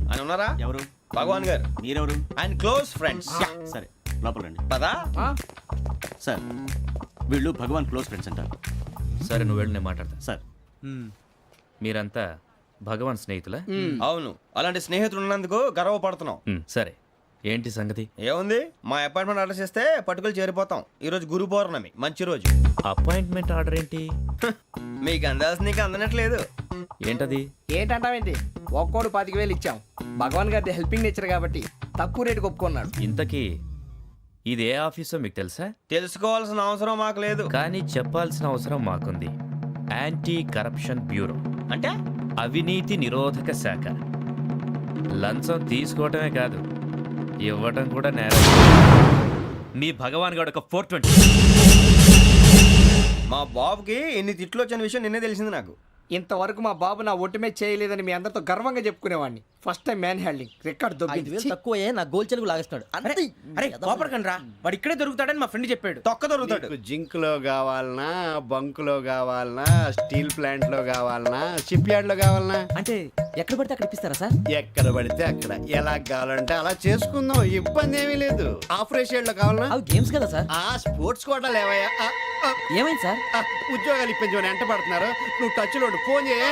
ఆయన ఉన్నారా? ఎవరు? భగవాన్ గారు. మీరెవరు? ఆయన క్లోజ్ ఫ్రెండ్స్. సరే లోపల రండి. పదా సార్ వీళ్ళు భగవాన్ క్లోజ్ ఫ్రెండ్స్ అంటారు. సరే నువ్వు వెళ్ళి నేను మాట్లాడతా. సార్ మీరంతా భగవాన్ స్నేహితులా? అవును, అలాంటి స్నేహితులు ఉన్నందుకు గర్వపడుతున్నాం. సరే ఏంటి సంగతి? ఏముంది, మా అపాయింట్మెంట్ ఆర్డర్ చేస్తే పట్టుకులు చేరిపోతాం. ఈ రోజు గురు పౌర్ణమి, మంచి రోజు. అపాయింట్మెంట్ ఆర్డర్ ఏంటి? మీకు అందాల్సిన నీకు అందనట్లేదు. ఏంటది? ఏంటంటావేంటి? ఒక్కోడు 25,000 ఇచ్చాం. భగవాన్ గారి హెల్పింగ్ నేచర్ కాబట్టి తక్కువ రేటుకి ఒప్పుకున్నాడు. ఇంతకీ ఇది ఏ ఆఫీసో మీకు తెలుసా? తెలుసుకోవాల్సిన అవసరం మాకు లేదు, కానీ చెప్పాల్సిన అవసరం మాకుంది. యాంటీ కరప్షన్ బ్యూరో అంటే అవినీతి నిరోధక శాఖ. లంచం తీసుకోవటమే కాదు, ఇవ్వటం కూడా నేరం. మీ భగవాన్ గారు ఒక 420. మా బాబుకి ఎన్ని తిట్లు వచ్చిన విషయం నిన్నే తెలిసింది నాకు. ఇంతవరకు మా బాబు నా ఒట్టుమే చేయలేదని మీ అందరితో గర్వంగా చెప్పుకునేవాడిని. First time man handing record దొబ్బింది. తక్కువే నా గోల్ చెలుగు లాగేస్తున్నాడు. అరే కోపడకండి రా, వాడు ఇక్కడే దొరుకుతాడని మా ఫ్రెండ్ చెప్పాడు. తొక్క దొరుకుతాడు. మీకు జింక్ లో కావాలనా, బంక్ లో కావాలనా, స్టీల్ ప్లాంట్ లో కావాలనా, షిప్ యార్డ్ లో కావాలనా? అంటే ఎక్కడ పడితే అక్కడ ఇప్పిస్తారా సార్? ఎక్కడ పడితే అక్కడ, ఎలా కావాలంటే అలా చేసుకుందాం, ఇబ్బంది ఏమీ లేదు. ఆపరేషన్ లో కావాలనా? అవి గేమ్స్ కదా సార్. ఆ స్పోర్ట్స్ కోటా లేవయ్యా. ఏమైంది సార్? ఉద్యోగాలు ఇప్పించమని ఎంట పడుతున్నారు. నువ్వు టచ్ లో ఫోన్ చేయ.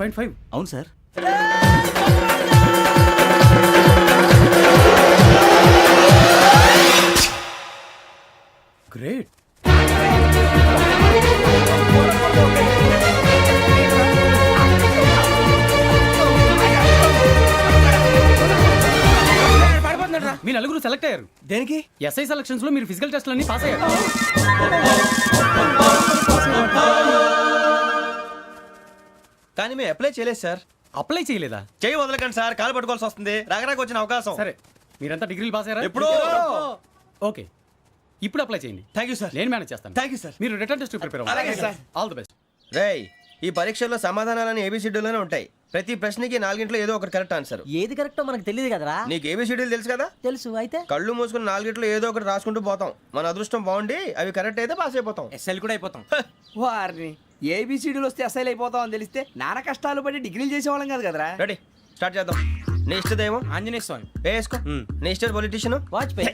1.5. అవును సార్. గ్రేట్. మీ నలుగురు సెలెక్ట్ అయ్యారు. దేనికి? ఎస్ఐ సెలక్షన్స్ లో మీరు ఫిజికల్ టెస్ట్ అన్ని పాస్ అయ్యారు. కానీ మేము అప్లై చేయలేదు సార్. అప్లై చేయలేదా? చేయి వదలకండి సార్, కాలు పట్టుకోవాల్సి వస్తుంది. రాగరాకు వచ్చిన అవకాశం. సరే, మీరంతా డిగ్రీలు పాస్ అయ్యారా? ఎప్పుడో. ఓకే, ఇప్పుడు అప్లై చేయండి. Thank you sir. నేను మేనేజ్ చేస్తాను. Thank you sir. మీరు రిటర్న్ టెస్ట్ ప్రిపేర్ అలాగే అవ్వండి. సార్. All the best. రేయ్, ఈ పరీక్షల్లో సమాధానాలని ఏబిసిడ్యూల్లోనే ఉంటాయి. ప్రతి ప్రశ్నకి 4 ఏదో ఒకటి కరెక్ట్ ఆన్సర్. ఏది కరెక్టో మనకు తెలియదు కదరా. నీకు ఏబిసిడ్యూల్ తెలుసు కదా? తెలుసు. అయితే కళ్ళు మూసుకుని 4 ఏదో ఒకటి రాసుకుంటూ పోతాం. మన అదృష్టం బాగుండి అవి కరెక్ట్ అయితే పాస్ అయిపోతాం. ఎస్ఎల్ కూడా అయిపోతాం. వారిని ఏబిసిడీలు వస్తే ఎస్ఐలు అయిపోతాం అని తెలిస్తే నాన్న కష్టాలు పడి డిగ్రీలు చేసేవాళ్ళం కాదు కదరా. రెడీ, స్టార్ట్ చేద్దాం. నీ ఇష్టదేమో ఆంజనేయ స్వామి. వేసుకో. నీ ఇష్ట పొలిటీషియన్ వాజ్పేయి.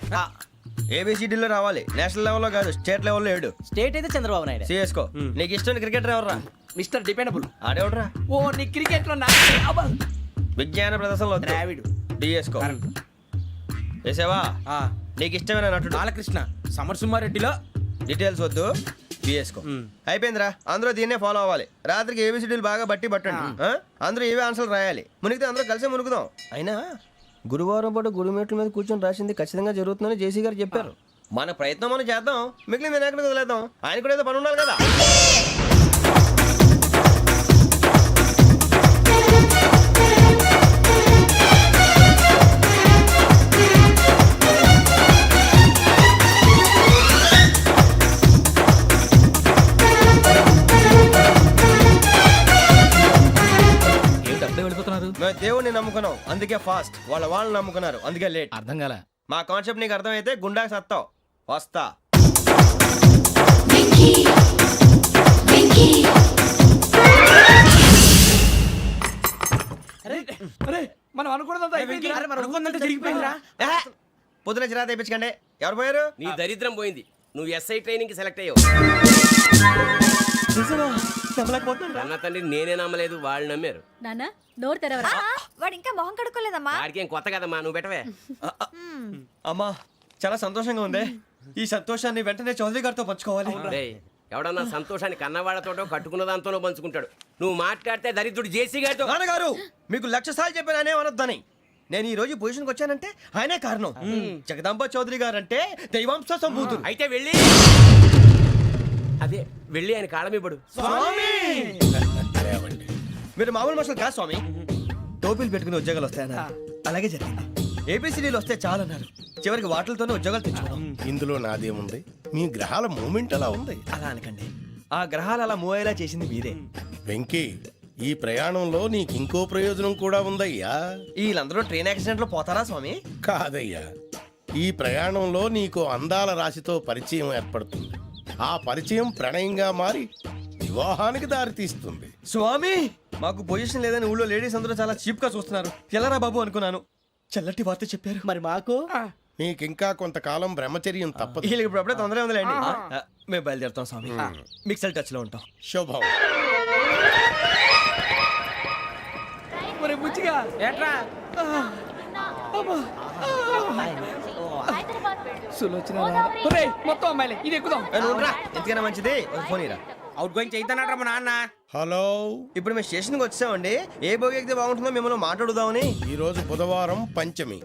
ఏబిసిడీలో రావాలి. నేషనల్ లెవెల్లో కాదు, స్టేట్ లెవెల్లో 7. స్టేట్ అయితే చంద్రబాబు నాయుడు. సిఎస్కో. నీకు ఇష్టం క్రికెటర్ ఎవర్రా? Mister dependable. ఆడేవడరా? ఓ నీ క్రికెట్ లో విజ్ఞాన ప్రదర్శనలో ద్రావిడు. డిఎస్కో. వేసావా? నీకు ఇష్టమైన నటుడు? బాలకృష్ణ. సమర్ సుమారెడ్డిలో డీటెయిల్స్ వద్దు, బిఎస్కో. అయిపోయిందిరా. అందరూ దీన్నే ఫాలో అవ్వాలి. రాత్రికి ఏబిసిడీలు బాగా బట్టి పట్టండి. అందరూ ఏవే ఆన్సర్లు రాయాలి. మునిగితే అందరూ కలిసి మునుగుదాం. అయినా గురువారం పాటు గురుమేట్ల మీద కూర్చొని రాసింది ఖచ్చితంగా జరుగుతుందని జేసీ గారు చెప్పారు. మన ప్రయత్నం మనం చేద్దాం, మిగిలింది నేను ఎక్కడికి వదిలేద్దాం. ఆయన కూడా ఏదో పని ఉండాలి కదా. మేము దేవుడిని నమ్ముకున్నాం, అందుకే ఫాస్ట్. వాళ్ళు నమ్ముకున్నారు, అందుకే లేట్. అర్థం కాల. మా కాన్సెప్ట్ నీకు అర్థమైతే గుండాకి సత్తావు. వస్తా. అరే, మనం అనుకున్నదంతా అయిపోయింది. అనుకుందంటే జరిగిపోయిందిరా. పొద్దున చిరా తెప్పించకండి. ఎవరు పోయారు? నీ దరిద్రం పోయింది. నువ్వు ఎస్ఐ ట్రైనింగ్ కి సెలెక్ట్ అయ్యావు. అన్న తండ్రి నేనే నమ్మలేదు, వాళ్ళు నమ్మారు. నాన్న నోరు తెరవరా. వాడు ఇంకా మొహం కడుక్కోలేదమ్మా. వాడికి ఏం కొత్త కదమ్మా, నువ్వు పెట్టవే. అమ్మా, చాలా సంతోషంగా ఉంది. ఈ సంతోషాన్ని వెంటనే చౌదరి గారితో పంచుకోవాలి. డేయ్, ఎవడన్నా సంతోషాన్ని కన్నవాళ్లతోటో కట్టుకున్న దాంతోనో పంచుకుంటాడు. నువ్వు మాట్లాడితే దరిద్రుడు జేసీ గారితో. నాన్నగారు, మీకు 1,00,000 సార్లు చెప్పానే అనొద్దని. నేను ఈ రోజు పొజిషన్కి వచ్చానంటే ఆయనే కారణం. జగదాంబ చౌదరి గారు అంటే దైవాంశ సంభూతుడు. అయితే వెళ్ళి అదే వెళ్ళి ఆయన కాళ్ళమివ్వడు. మీరు మామూలు మనుషులు కాదు స్వామి. టోపీలు పెట్టుకుని ఉద్యోగాలు వస్తాయన్నారు, అలాగే జరిగింది. ఏబిసిడీలు వస్తే చాలన్నారు, చివరికి వాటిలతోనే ఉద్యోగాలు తెచ్చుకున్నాం. ఇందులో నాదేముంది? మీ గ్రహాల మూమెంట్ అలా ఉంది. అలా అనకండి, ఆ గ్రహాలు అలా మూవ్ అయ్యేలా చేసింది మీరే. వెంకీ, ఈ ప్రయాణంలో నీకు ఇంకో ప్రయోజనం కూడా ఉందయ్యా. వీళ్ళందరూ ట్రైన్ యాక్సిడెంట్ లో పోతారా స్వామి? కాదయ్యా, ఈ ప్రయాణంలో నీకు అందాల రాశితో పరిచయం ఏర్పడుతుంది. ఆ పరిచయం ప్రణయంగా మారి వివాహానికి దారితీస్తుంది. స్వామి, మాకు పొజిషన్ లేదని ఊళ్ళో లేడీస్ అందరూ చాలా చీప్ గా చూస్తున్నారు. ఎలారా బాబు అనుకున్నాను. చల్లటి వార్త చెప్పారు. మరి మాకు నీకింకా కొంతకాలం బ్రహ్మచర్యం తప్పదు. వీళ్ళకి ఇప్పుడు అప్పుడే తొందరగా ఉందిలేండి. మేము బయలుదేరుతాం స్వామి. మిక్సెల్ టచ్ లో ఉంటాం. శుభం. బుచ్చిగా ఏట్రా మొత్తం అమ్మాయిలే, ఇది ఎక్కుదాం. ఎందుకైనా మంచిది ఒక ఫోన్ ఇరా. అవుట్ గోయింగ్ చేద్దానట్రా మా నాన్న. హలో, ఇప్పుడు మేము స్టేషన్కి వచ్చామండి. ఏ బోగి ఎక్కితే బాగుంటుందో మిమ్మల్ని మాట్లాడుదామని. ఈరోజు బుధవారం పంచమి,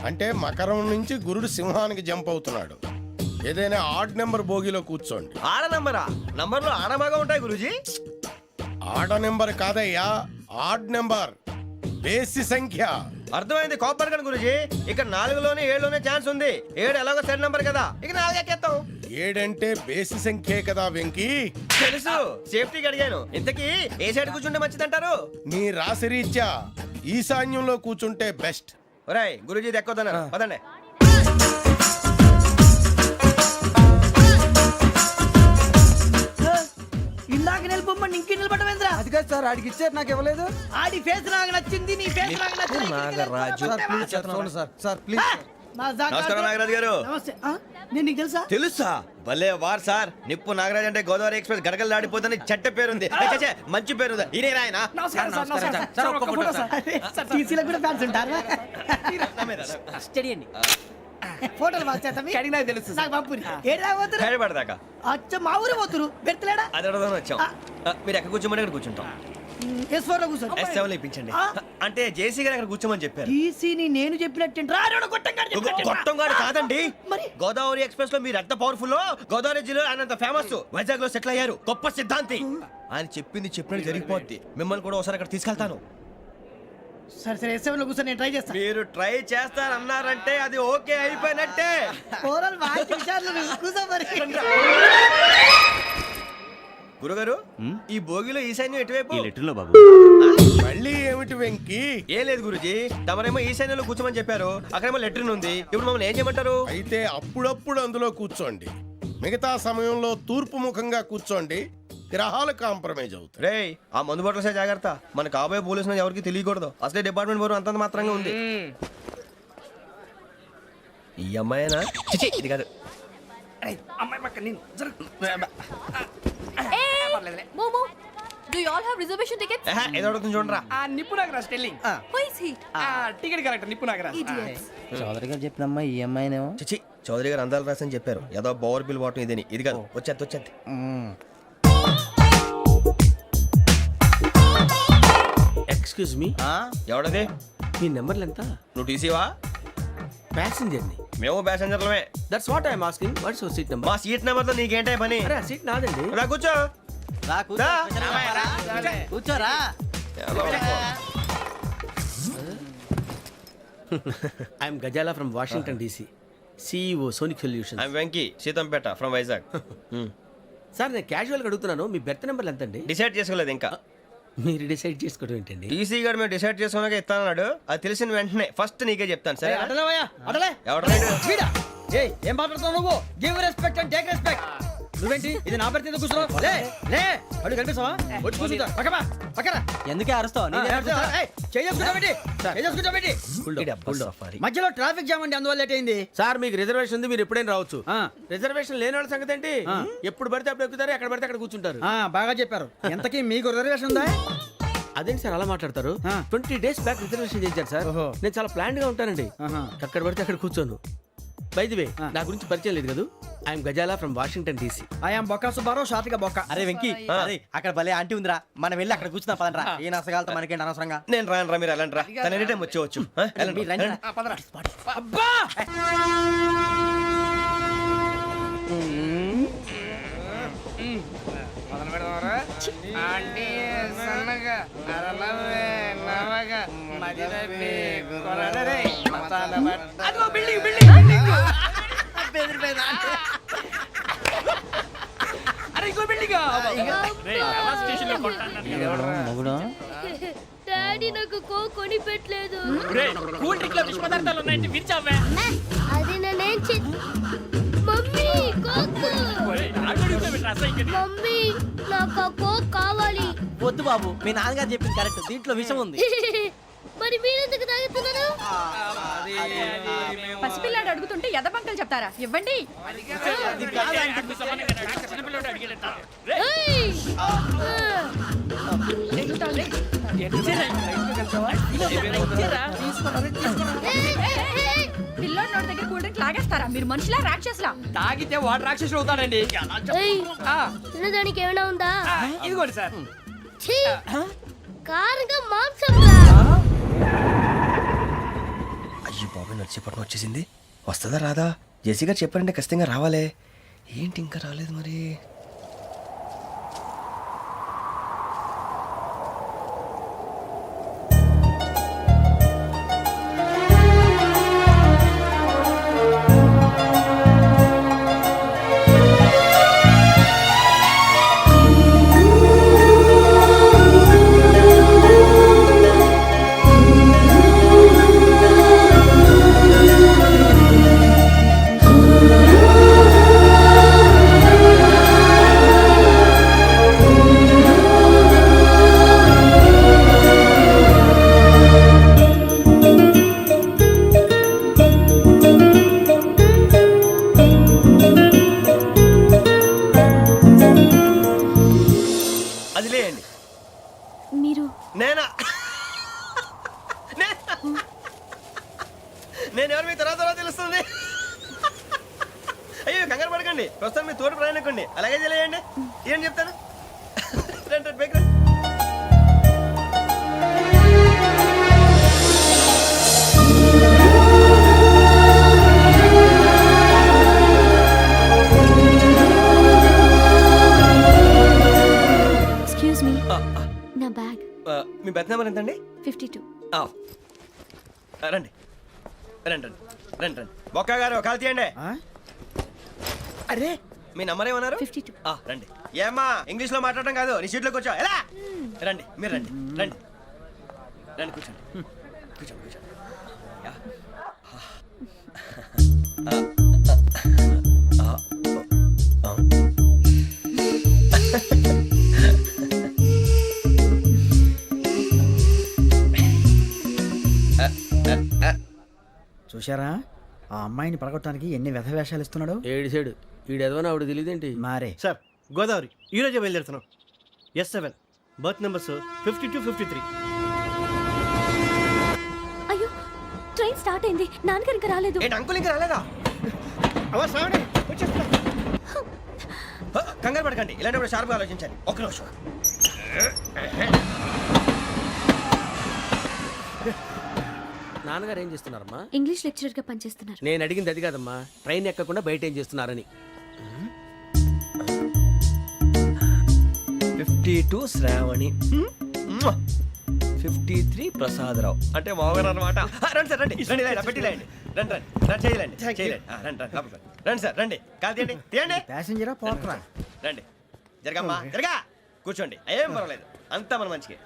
అంటే మకరం నుంచి గురుడు సింహానికి జంప్ అవుతున్నాడు. ఏదైనా ఆడ్ నెంబర్ బోగిలో కూర్చోండి. ఆడ నంబరా? నంబర్లో ఆడ బాగా ఉంటాయి గురూజీ. ఆడ నెంబర్ కాదయ్యా, ఆడ్ నెంబర్, బేసి సంఖ్య. అర్థమైంది, కాపర్ కన్ గురూజీ. ఇక్కడ 4లోనే 7లోనే ఛాన్స్ ఉంది. 7 ఎలాగో సెడ్ నంబర్ కదా, ఇక 4 ఎక్కేస్తాం. 7 అంటే బేసి సంఖ్యే కదా వెంకీ. తెలుసు, సేఫ్టీకి అడిగాను. ఇంతకీ ఏ సైడ్ కూర్చుంటే మంచిదంటారు? నీ రాశి రీత్యా ఈశాన్యంలో కూర్చుంటే బెస్ట్. ఒరాయ్, గురూజీ దెక్కొద్దన్నారు, పదండి. ఇందాక నిలబొమ్మని ఇంకే నిలబడమేంద్రా? అది కాదు సార్, ఆడికి ఇచ్చారు, నాకు ఇవ్వలేదు. ఆడి ఫేస్ నాకు నచ్చింది, నీ ఫేస్ నాకు నచ్చింది. Nagaraju, sir, sir please. నమస్కారం నాగరాజు గారు. నమస్తే నేను నీకు తెలుసా? తెలుసా? భలే వార్ సార్. నిప్పు నాగరాజ్ అంటే గోదావరి ఎక్స్ప్రెస్ గడగలు దాడిపోతుంది చెట్ట పేరుంది. ఛే, మంచి పేరు. ఈయన ఆయన నమస్కారం సార్, నమస్కారం సార్. ఒక్క ఫోటో సార్. సార్ టీసీలో కూడా ఫ్యాన్స్ ఉంటారా? స్టడీ అండి. ఫోటోలు మార్చేస్తాం. కడిగి నాకు తెలుసు. నాకు పంపుని. ఏడా పోతురు? హైదరాబాద్ అచ్చ మా ఊరు పోతురు. పెడతలేడా? అది అడగదామని వచ్చాం. మీరు ఎక్కడ కూర్చోమని అక్కడ కూర్చుంటాం. S4 లో కూర్చో. S7 ఇప్పించండి. అంటే జేసీ గారు అక్కడ కూర్చోమని చెప్పారు. టీసీని నేను చెప్పినట్టు గొట్టంగాడు కాదండి. మరి గోదావరి ఎక్స్ప్రెస్ లో మీరు ఎంత పవర్ఫుల్, గోదావరి జిల్లా ఆయన ఫేమస్, వైజాగ్ లో సెటిల్ అయ్యారు, గొప్ప సిద్ధాంతి. ఆయన చెప్పింది చెప్పినట్టు జరిగిపోద్ది. మిమ్మల్ని కూడా ఒకసారి అక్కడ తీసుకెళ్తాను. సరే సరే S7 లో కూర్చో, నేను ట్రై చేస్తాను. మీరు ట్రై చేస్తారన్నారంటే అది ఓకే అయిపోయినట్టే. కూర్చో మరి. గురుగారు, ఈ భోగిలో ఈశాన్యం ఎటువైపు? ఈ లెటర్లో బాబు. మళ్ళీ ఏమిటి వెంకీ? ఏం లేదు గురుజీ, తమరేమో ఈశాన్యంలో కూర్చోమని చెప్పారు, అక్కడేమో లెట్రిన్ ఉంది. ఇప్పుడు మమ్మల్ని ఏం చేయమంటారు? అయితే అప్పుడప్పుడు అందులో కూర్చోండి, మిగతా సమయంలో తూర్పు ముఖంగా కూర్చోండి. గ్రహాలు కాంప్రమైజ్ అవుతాయి. రే, ఆ మందు బట్టలసే జాగ్రత్త. మన కాబోయే పోలీసులు ఎవరికి తెలియకూడదు. అసలే డిపార్ట్మెంట్ బోరు అంతంత మాత్రంగా ఉంది. ఈ అమ్మాయినా? చిచి, ఇది కాదు. అమ్మాయి పక్క నేను మోమో do you all have reservation tickets? ఏదో అడుగుతుంది చూడరా. నిప్పు Nagaraj telling. Who is he? Ticket correct నిప్పు నాగరాజ్. చౌదరి గారు చెప్పినమ్మా ఈ అమ్మాయినేమో. చిచి, చౌదరి గారు అందాలు రాసని చెప్పారు. ఏదో బోర్ బిల్ వాటం ఇదని. ఇది కాదు. వచ్చేది. Excuse me, ఎవడది? మీ నెంబర్లు ఎంత? నువ్వు టీసీవా? ప్యాసింజర్ ని. మేము ప్యాసెంజర్లమే. That's what I'm asking. What's your seat number? మా సీట్ నెంబర్ తో నీకేంటే పని? అరే ఆ సీట్ నాదండి. రా కూర్చో. రా. కూర్చోరా. I'm Gazala from Washington DC, CEO sonic solution. I'm Venky, Seethampeta from Vizag. Sir నేను క్యాజువల్గా అడుగుతున్నాను, మీ బెర్త్ నెంబర్లు ఎంత అండి? డిసైడ్ చేసుకోలేదు ఇంకా. మీరు డిసైడ్ చేసుకోవడం ఏంటండి? టీసీ గారు మేము డిసైడ్ చేసుకున్నాక ఇస్తానన్నాడు. అది తెలిసిన వెంటనే ఫస్ట్ నీకే చెప్తాను. సరే? అడలే ఎవరు? ఏం మాట్లాడుతావు నువ్వు? Give respect and take respect. నువ్వేంటి ఇది నా పరిస్థితి కూర్చున్నావు? లే లే, అడుగు కనిపిస్తావా? వచ్చి కూర్చుంటా. పక్కరా. ఎందుకే అరుస్తావు? మధ్యలో ట్రాఫిక్ జామ్ అండి, అందువల్ల లేట్ అయింది. సార్ మీకు రిజర్వేషన్ ఉంది, మీరు ఎప్పుడైనా రావచ్చు. రిజర్వేషన్ లేని వాళ్ళ సంగతి ఏంటి? ఎప్పుడు పడితే అప్పుడు ఎక్కుతారు, ఎక్కడ పడితే అక్కడ కూర్చుంటారు. బాగా చెప్పారు. ఎంతకీ మీకు రిజర్వేషన్ ఉందా? అదేంటి సార్ అలా మాట్లాడతారు? 20 days బ్యాక్ రిజర్వేషన్ చేశారు సార్. నేను చాలా ప్లాన్డ్ గా ఉంటానండి. అక్కడ పడితే అక్కడ కూర్చోను. బై ది వే, నా గురించి పరిచయం లేదు కదా. I'm Gazala from Washington DC. I'm Bokka Subbarao, షాతిక బొక్క. అరే వెంకీ, అక్కడ భలే ఆంటీ ఉందిరా, మనం వెళ్ళి అక్కడ కూర్చున్నా పదనరా. ఏ నసగాలతో మనకేంటి అనవసరంగా. నేను రాను రా, మీరు ఎలాంటి రా. తన ఎనీ టైం వచ్చేవచ్చు. అబ్బా బిల్డింగ్ బిల్డింగ్. అరే ఇంకో బిల్డింగ్. డాడీ నాకు కోక్ కొని పెట్టలేదు. కూల్ డ్రింక్ లో విష పదార్థాలు ఉన్నాయంటే విరిచావే. అది నేనేం మమ్మీ కోక్. మమ్మీ నాకు ఆ కోక్ కావాలి. వద్దు బాబు, మీ నాన్నగారు చెప్పింది కరెక్ట్, దీంట్లో విషయం ఉంది. మరి మీరెందుకు తాగుతున్నారు? పసిపిల్లాడు అడుగుతుంటే ఎదబంకలు చెప్తారా? ఇవ్వండి. పిల్లోడి నోటి దగ్గర కూల్ డ్రింక్ లాగేస్తారా? మీరు మనుషులా రాక్షసులా? తాగితే వాడు రాక్షసుడు అవుతాడండి. తినడానికి ఏమైనా ఉందా? ఇదిగోండి సార్. కారంగా మాంసం. అయ్యో బాబాయ్, నడిచేపట్నం వచ్చేసింది. వస్తుందా రాదా? జెసి గారు చెప్పారంటే ఖచ్చితంగా రావాలే. ఏంటి ఇంకా రాలేదు మరి? తీసుకోండి. ప్రస్తుతం మీ తోటి ప్రయాణకండి. అలాగే తెలియండి. ఏం చెప్తాను రండి, రండి, బైక్ రండి. ఎక్స్క్యూజ్ మీ, నా బ్యాగ్. మీ బెత్ నెంబర్ ఎంతండి? 52. రండి రండి రండి రండి రండి. బొక్క గారు కాల్ తీయండి. అరే మీ నంబర్ ఏమన్నారు? 52. రండి. ఏమ్మా ఇంగ్లీష్ లో మాట్లాడడం కాదు, నీ సీట్లో కూర్చో. ఎలా రండి, మీరు రండి రండి రండి, కూర్చోండి కూర్చోండి కూర్చోండి. యా. చూశారా ఆ అమ్మాయిని పడగొట్టడానికి ఎన్ని వ్యధ వేషాలు ఇస్తున్నాడు. ఏడు సైడు ఈడు ఎదవని ఆవిడ తెలియదేంటి? మారే సార్ గోదావరి ఈరోజే బయలుదేరుతున్నాం. S7 berth numbers 52, 53. అయ్యో, ట్రైన్ స్టార్ట్ అయింది. నాన్నగారు ఇంకా రాలేదు. ఏంటి అంకుల్ ఇంకా రాలేదా? శ్రావణి వచ్చేస్తున్నా. కంగారు పడకండి, ఇలాంటప్పుడు షార్ప్గా ఆలోచించండి. ఒక్క నిమిషం. నాన్నగారు ఏం చేస్తున్నారమ్మా? ఇంగ్లీష్ లెక్చరర్ గా పనిచేస్తున్నారు. నేను అడిగింది అది కాదమ్మా, ట్రైన్ ఎక్కకుండా బయట ఏం చేస్తున్నారని. 52 శ్రావణి, 53 ప్రసాదరావు అంటే మామగారు అనమాట. రండి సార్, రండి రండి, ఇలా పెట్టి లేండి. రండి రండి రండి, చేయలేండి చేయలేండి. రండి రండి లోపలికి రండి. రండి సార్, రండి, కాలు తీయండి తీయండి. ప్యాసింజరా పోట్రా. రండి, జరగమ్మా జరగా, కూర్చోండి. ఏం పర్వాలేదు, అంతా మన మంచికి.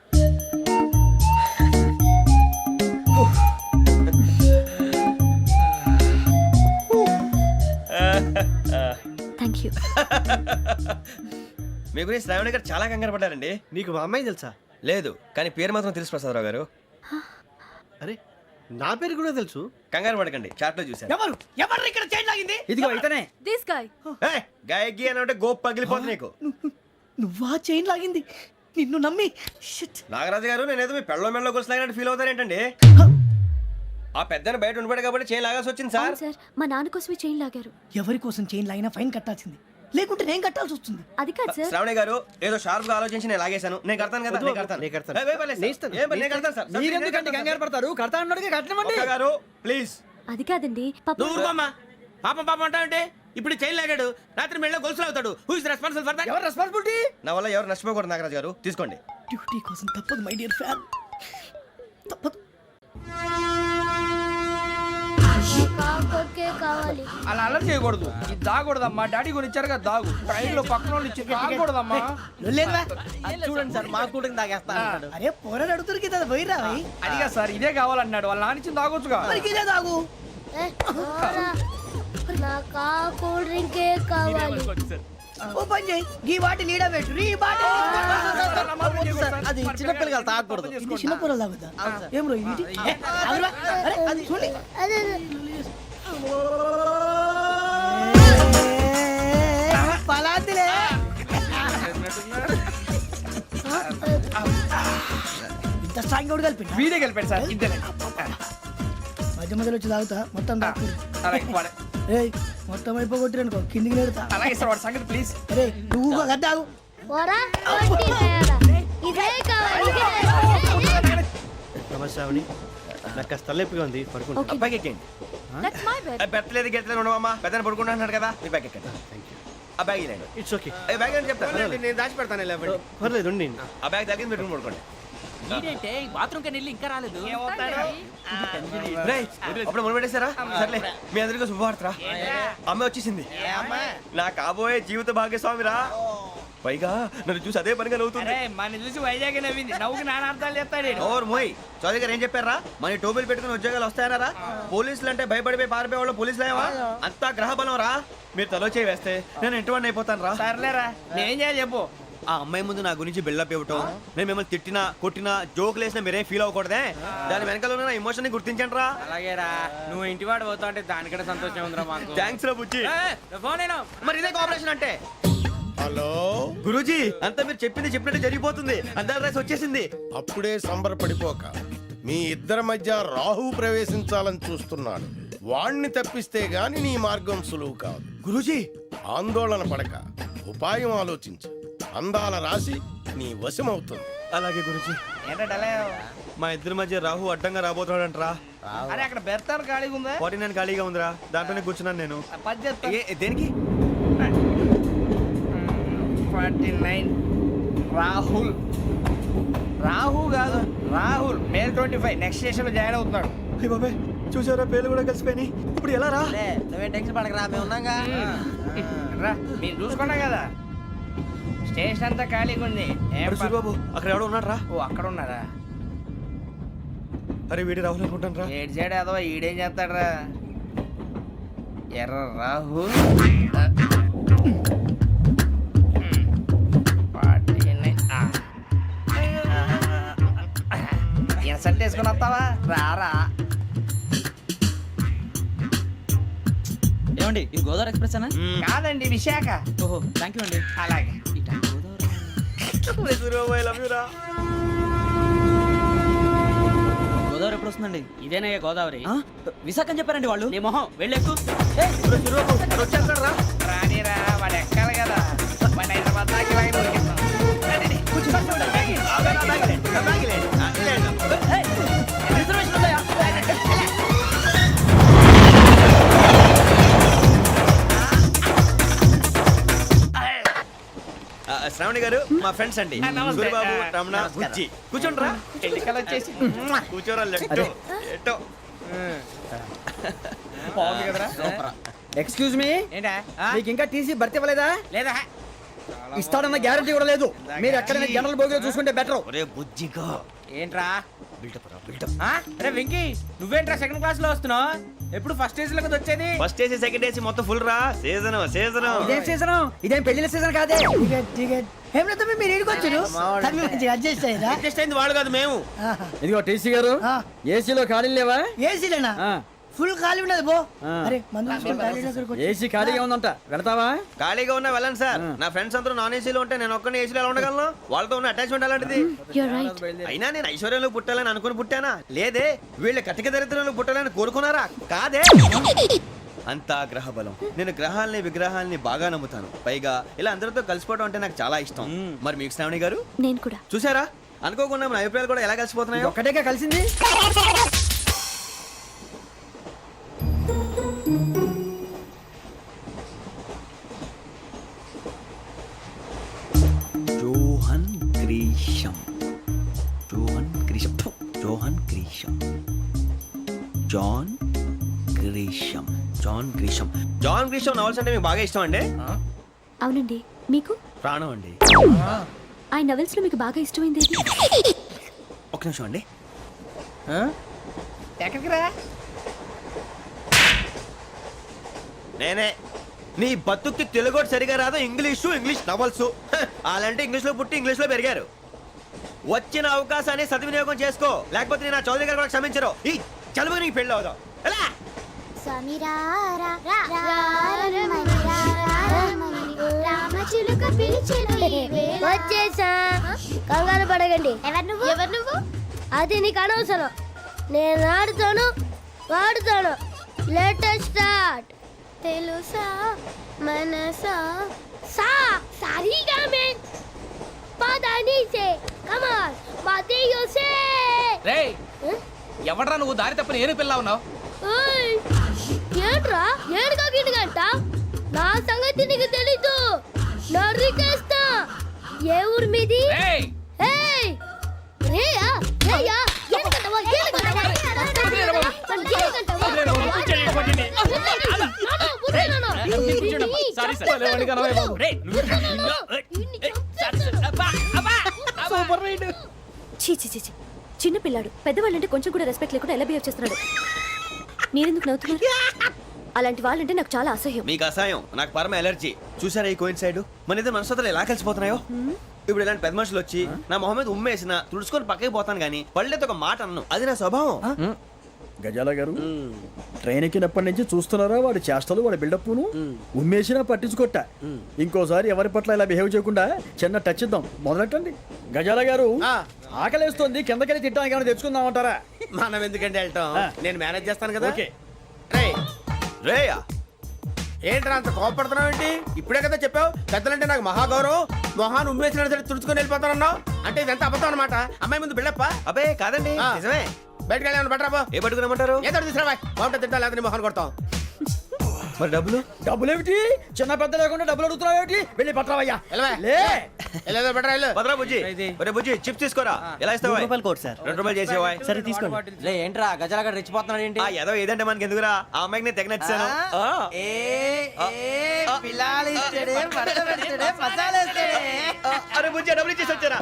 Thank you. మీ గురించి శ్రావణి గారు చాలా కంగారు పడ్డారండి. నీకు మా అమ్మాయి తెలుసా? లేదు, కానీ పేరు మాత్రం తెలుసు ప్రసాదరావు గారు. అరే నా పేరు కూడా తెలుసు. కంగారు పడకండి, చాట్ లో చూసాను. ఎవరు ఎవరు ఇక్కడ చైన్ లాగింది? ఇదిగో ఇతనే. This guy. గాయకి అని అంటే గోప్ పగిలిపోతుంది నీకు. నువ్వా చైన్ లాగింది? నిన్ను నమ్మి నాగరాజు గారు, నేనేదో మీ పెళ్ళ మెళ్ళలో గురిసిలాగినట్టు ఫీల్ అవుతారేంటండి? ఆ పెద్దని బయట ఉండిపోయాడు కాబట్టి చైన్ లాగాల్సి వచ్చింది సార్. సార్, మా నాన్న కోసమే చైన్ లాగారు. ఎవరి కోసం చైన్ లాగినా ఫైన్ కట్టాల్సింది, లేకుంటే నేను కట్టాల్సి వస్తుంది. అది కాదు సార్. శ్రావణి గారు ఏదో షార్ప్ గా ఆలోచించి నేను లాగేశాను. నేను కడతాను కదా, నేను కడతాను. ఏ, పర్లేదు సార్. ఏ, నేను కడతాను సార్. మీరెందుకంటే కంగారు పడతారు? కడతా అన్నాడుగా కట్టమండి. ఒక్క గారు ప్లీజ్. అది కాదండి, పాప. నువ్వు ఊరుకోమ్మా. పాపం పాపం అంటావంటే ఇప్పుడు చైన్ లాగాడు, రాత్రి మెళ్ళ గొలుసులు అవుతాడు. Who is responsible for that? ఎవరు రెస్పాన్సిబిలిటీ? నా వల్ల ఎవరు నష్టపోకూడదు నాగరాజు గారు, తీసుకోండి. డ్యూటీ కోసం తప్పదు మై డియర్ ఫ్యాన్, తప్పదు. అలా అల్లరి చేయకూడదు. ఇది దాగకూడదమ్మా. డాడీ కొని ఇచ్చారు కదా దాగు. ట్రైన్ లో పక్కన వాళ్ళు ఇచ్చి దాగకూడదమ్మా. చూడండి సార్, మా కూడా తాగేస్తా. అరే పోరాడు అడుగుతారు కదా, పోయిరా. అడిగా సార్, ఇదే కావాలన్నాడు. వాళ్ళ నాన్న ఇచ్చింది తాగొచ్చుగా. ఇదే తాగు. కూల్ డ్రింకే కావాలి. ఓ పని చేయి, ఈ బాటిల్ ఈడ పెట్టు. ఈ బాటిల్ అది చిన్నపిల్లలు తాగకూడదు. ఇది చిన్న పొరలు తాగుతా. ఏం రో ఇది? అరే అది చూడండి. పలాతిలే. ఇంత స్ట్రాంగ్ కూడా కలిపి వీడే కలిపాడు సార్. ఇంతనే మధ్య మధ్యలో వచ్చి తాగుతా. మొత్తం తాగు. ఏయ్, మొత్తం అయిపోగొట్టిరనుకో కిందికి నేడుతా. అలాగే సార్, వాడి సంగతి ప్లీజ్. అరే నువ్వు కదా తాగు. నమస్కారం. నాకు కాస్త తలెప్పిగా ఉంది, పడుకుంటా. బ్యాగ్ ఎక్కండి. That's my bed. పెట్టలేదు గెట్టలేదు ఉండవమ్మా. పెద్దని పడుకుంటున్నాడు కదా, మీ బ్యాగ్ ఎక్కండి. ఆ బ్యాగ్ ఇలాండి. It's okay. బ్యాగ్ అని చెప్తాను, నేను దాచి పెడతాను. పర్లేదు ఉండి. ఆ బ్యాగ్ తగ్గింది, పెట్టుకుని పడుకోండి. బాత్రూమ్ కెళ్ళి ఇంకా రాలేదు. అప్పుడు మొదలు పెట్టేశారా? సర్లే, మీ అందరికీ శుభవార్తరా. అమ్మ వచ్చేసింది. నా కాబోయే జీవిత భాగ్యస్వామిరా. పైగా నన్ను చూసి అదే పనిగా నవ్వుతుంది. మన చూసి వైజాగ్ నవ్వింది. నవ్వుకి నాన్న అర్థాలు చెప్తాడు. ఓర్ మోయ్, చౌదరి గారు ఏం చెప్పారా? మన టోబీలు పెట్టుకుని ఉద్యోగాలు వస్తాయనరా? పోలీసులు అంటే భయపడిపోయి పారిపోయే వాళ్ళు పోలీసులు ఏవా? అంతా గ్రహ బలం రా. మీరు తలో చేయి వేస్తే నేను ఇంటివాడిని అయిపోతాను రా. సర్లేరా, నేనేం చేయాలి చెప్పు. ఆ అమ్మాయి ముందు నా గురించి బిల్డప్ ఇవ్వటం, నేను మిమ్మల్ని తిట్టినా కొట్టినా జోకులు వేసినా మీరేం ఫీల్ అవ్వకూడదే. దాని వెనకాల ఉన్న ఎమోషన్ ని గుర్తించండి రా. అలాగేరా, నువ్వు ఇంటి వాడు పోతా అంటే దానికంటే సంతోషం ఉందిరా మాకు. థ్యాంక్స్ రా బుజ్జి. మరి ఇదే కోఆపరేషన్ అంటే. హలో గురూజీ, అంతా మీరు చెప్పింది చెప్పినట్టు జరిగిపోతుంది. అందాల రైస్ వచ్చేసింది. అప్పుడే సంబరపడిపోక. మీ ఇద్దరి మధ్య రాహు ప్రవేశించాలని చూస్తున్నాడు. వాణ్ణి తప్పిస్తే గాని నీ మార్గం సులువు కాదు. గురూజీ, ఆందోళన పడక ఉపాయం ఆలోచించు. అందాల రాశి నీ వశమవుతుంది. అలాగే గురుజీ. మా ఇద్దరి మధ్య రాహు అడ్డంగా రాబోతున్నాడంట్రా. అరే అక్కడ బెర్తాను ఖాళీగా ఉందా? 49 ఖాళీగా ఉందిరా, దాంట్లోనే కూర్చున్నాను నేను. పది చెప్తా. దేనికి? 49 రాహుల్. రాహు కాదు రాహుల్. మే 25 నెక్స్ట్ స్టేషన్ లో జాయిన్ అవుతున్నాడు. అయ్య బాబాయ్, చూసారా పేర్లు కూడా కలిసిపోయినాయి. ఇప్పుడు ఎలా రా? నువ్వే టెన్షన్ పడకరా, మేము ఉన్నాగా. రా మీరు చూసుకున్నా కదా స్టేషన్ అంతా ఖాళీగా ఉంది. ఏం అరే సూరిబాబు, అక్కడ ఎవడో ఉన్నాడు రా. ఓ అక్కడ ఉన్నారా? అరే వీడి రాహుల్ అనుకుంటాను రా. ఏడు సైడ్ అదో ఈడేం చేస్తాడరా? ఎర్ర రాహు. ఇన్సర్ట్ వేసుకుని వస్తావా? రారా. ఏమండి ఇది గోదావరి ఎక్స్ప్రెస్ అనా? కాదండి విశాఖ. ఓహో థ్యాంక్ యూ అండి. అలాగే. సూరిబాబు, ఐ లవ్ యు రా. గోదావరి ఎప్పుడు వస్తుందండి? ఇదేనయ్య గోదావరి. విశాఖ అని చెప్పారండి వాళ్ళు. నీ మొహం వెళ్ళెక్కు. వచ్చేస్తాడు రా. రానిరా, వాడు ఎక్కాలి కదా. వాడు హైదరాబాద్ దాకా ఇలాగే దొరికిస్తాం. రండి, కూర్చోండి. రిజర్వేషన్ ఉన్నాయా? శ్రావణి గారు మా ఫ్రెండ్స్ అండి. నమస్తే. సూరిబాబు, రమణ, బుజ్జి. కూర్చోండి రా. ఎన్నికలు వచ్చేసి కూర్చోరా. లెట్టో ఎట్టో. బాగుంది కదరా? ఎక్స్క్యూజ్ మీ, ఏంటా? మీకు ఇంకా టీసీ భర్తీ ఇవ్వలేదా? లేదా ఇస్తాడన్న గ్యారంటీ కూడా లేదు. మీరు ఎక్కడైనా జనరల్ బోగిలో చూసుకుంటే బెటర్. ఒరే బుజ్జిగా. ఏంట్రా? బిల్డప్ రా, బిల్డప్. అరే వెంకీ, నువ్వేంట్రా సెకండ్ క్లాస్ లో వస్తున్నావు? ఎప్పుడు ఫస్ట్ ఏజ్ లో కదా వచ్చేది? ఫస్ట్ ఏసీ సెకండ్ ఏసీ మొత్తం ఫుల్ రా. Season season. ఇదేం సీజన్? ఇదేం పెళ్లిన సీజన్ కాదే. మీరు ఇడికొచ్చారు అడ్జస్ట్ అయింది వాడు కాదు, మేము. ఇదిగో టీసీ గారు, ఏసీలో ఖాళీలు లేవా? ఏసీలేనా? ఫుల్ ఖాళీ ఉండదు బో. ఏసీ ఖాళీగా ఉందంట, వెళతావా? ఖాళీగా ఉన్నా వెళ్ళండి సార్. నా ఫ్రెండ్స్ అందరూ నాన్ ఏసీలో ఉంటే నేను ఒక్కనే ఏసీలో ఎలా ఉండగలను? వాళ్ళతో ఉన్న అటాచ్మెంట్ అలాంటిది. అయినా నేను ఐశ్వర్యంలో పుట్టాలని అనుకుని పుట్టానా? లేదే. వీళ్ళ కటిక దరిద్రంలో పుట్టాలని కోరుకున్నారా? కాదే. అంతా గ్రహ బలం. నేను గ్రహాలని విగ్రహాలని బాగా నమ్ముతాను. పైగా ఇలా అందరితో కలిసిపోవడం అంటే నాకు చాలా ఇష్టం. మరి మీకు శ్రావణి గారు? నేను కూడా. చూసారా, అనుకోకుండా మన అభిప్రాయాలు కూడా ఎలా కలిసిపోతున్నాయో. ఒక్కటేగా కలిసింది. John Grisham. John Grisham. John Grisham. John Grisham. John Grisham. John Grisham novels అంటే మీకు బాగా ఇష్టం అండి? అవునండి. మీకు? ప్రాణం అండి. ఆ నవెల్స్ లో మీకు బాగా ఇష్టమైంది? ఒక్క నిమిషం అండి. ఎక్కడికి రా? నేనే. నీ బతుక్కి తెలుగు సరిగా రాదు, ఇంగ్లీష్ నవల్స్. అలాంటి ఇంగ్లీష్ లో పుట్టి ఇంగ్లీష్ లో పెరిగారు. వచ్చిన అవకాశాన్ని సద్వినియోగం చేసుకో, లేకపోతే నేను నా చౌదరి గారు కూడా క్షమించరు. ఈ చదువు నీకు పెళ్ళి అవుదాం. ఎలా? వచ్చేసా, కంగారు పడగండి. ఎవరు నువ్వు? అది నీకు అనవసరం. నేను ఆడుతాను, వాడుతాను. Let start. తెలుసా మనసా సా సారీగా మే పదాని సే కమాన్ బాతియో సే. రేయ్, ఎవడ్రా నువ్వు? దారి తప్పని ఏను పిల్ల ఉన్నావు? ఓయ్, ఏంట్రా ఏడుగా గిడుగంట? నా సంగతి నీకు తెలీదు. నరికేస్తా. ఏ ఊరు మీది? రేయ్, ఏయ్ రేయా రేయా ఏడుగంటవా ఏడుగంటవా సారీ సార్. రేయ్, చీ చీ చీ చీ. చిన్న పిల్లాడు. పెద్దవాళ్ళంటే కొంచెం కూడా రెస్పెక్ట్ లేకుండా ఎలా బిహేవ్ చేస్తున్నాడు. మీరెందుకు నవ్వుతున్నారు? అలాంటి వాళ్ళంటే నాకు చాలా అసహ్యం. మీకు అసహాయం, నాకు పరమ ఎలర్జీ. చూసారా ఈ కోయిన్ సైడ్? మన ఇద్దరు మనసుతో ఎలా కలిసిపోతున్నాయో. ఇప్పుడు ఇలాంటి పెద్ద మనుషులు వచ్చి నా మొహం మీద ఉమ్మేసిన తుడుచుకొని పక్కకి పోతాను కానీ పళ్ళేతో ఒక మాట అన్ను. అది నా స్వభావం. గజాల గారు, ట్రైన్ ఎక్కినప్పటి నుంచి చూస్తున్నారా వాడి చేష్టలు, వాడి బిల్డప్ను? ఉమ్మేసినా పట్టించుకోట. ఇంకోసారి ఎవరి పట్ల ఇలా బిహేవ్ చేయకుండా చిన్న టచ్ ఇద్దాం. మొదలెట్టండి. గజాల గారు, ఆకలేస్తోంది, కిందకెళ్ళి తిట్టడానికి ఏమైనా తెచ్చుకుందామంటారా? మనం ఎందుకంటే వెళ్తాం, నేను మేనేజ్ చేస్తాను కదా. ఓకే. రేయ్ రేయా, ఏంట్రా అంత కోపడుతున్నావు ఏంటి? ఇప్పుడే కదా చెప్పావు పెద్దలంటే నాకు మహాగౌరవం, మొహాన్ని ఉమ్మేసిన సరే తుడుచుకొని వెళ్ళిపోతానన్నావు. అంటే ఇదంతా అబద్ధం అనమాట. అమ్మాయి ముందు బిల్డప్ప. అబ్బే కాదండి ఆ. నిజమే. బయటకు వెళ్ళాను బట్రాబో. ఏ పట్టుకురమ్మంటారు? ఏదో తీసుకురా బాగుంటుంది తింటా లేదా మొహాన్ని కొడతాం. మరి డబ్బులు? డబ్బులు ఏమిటి? చిన్న పెద్ద లేకుండా డబ్బులు అడుగుతున్నావు ఏమిటి? వెళ్ళి పట్టరావయ్యా. వెళ్ళవా? లే వెళ్ళేదో బట్రా వెళ్ళు. భద్రా బుజ్జి ఒరే బుజ్జి చిప్స్ తీసుకోరా. ఎలా ఇస్తావా? కోట్ సార్ 2 రూపాయలు చేసేవా? సరే తీసుకోండి. లే ఏంట్రా గజాల రెచ్చిపోతున్నాడు ఏంటి? ఆ ఏదో ఏదంటే మనకి ఎందుకురా, ఆ అమ్మాయికి నేను తెగ నచ్చాను. అరే బుజ్జి డబ్బులు ఇచ్చేసి వచ్చారా?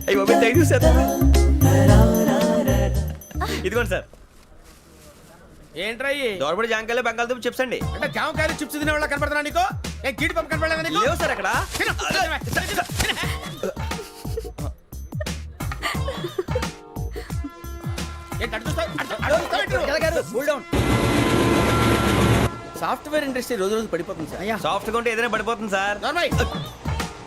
అయ్యో థ్యాంక్ యూ సార్. ఇదిగోండి సార్. ఏంట్రా ఇయి? దోరబడి జాంకాయలు బంగాళదుంప చిప్స్ అండి. అంటే జామకాయలు చిప్స్ తినే వాళ్ళ కనపడుతున్నా నీకు? ఏ గీడి పంప కనపడలేదా నీకు? లేవు సార్ అక్కడ. తిను, తిను, తిను. ఏంటి అటు చూస్తావు? అటు చూస్తావు ఏంటి? సాఫ్ట్వేర్ ఇండస్ట్రీ రోజు రోజు పడిపోతుంది సార్. సాఫ్ట్ గా ఉంటే ఏదైనా పడిపోతుంది సార్. నార్మల్.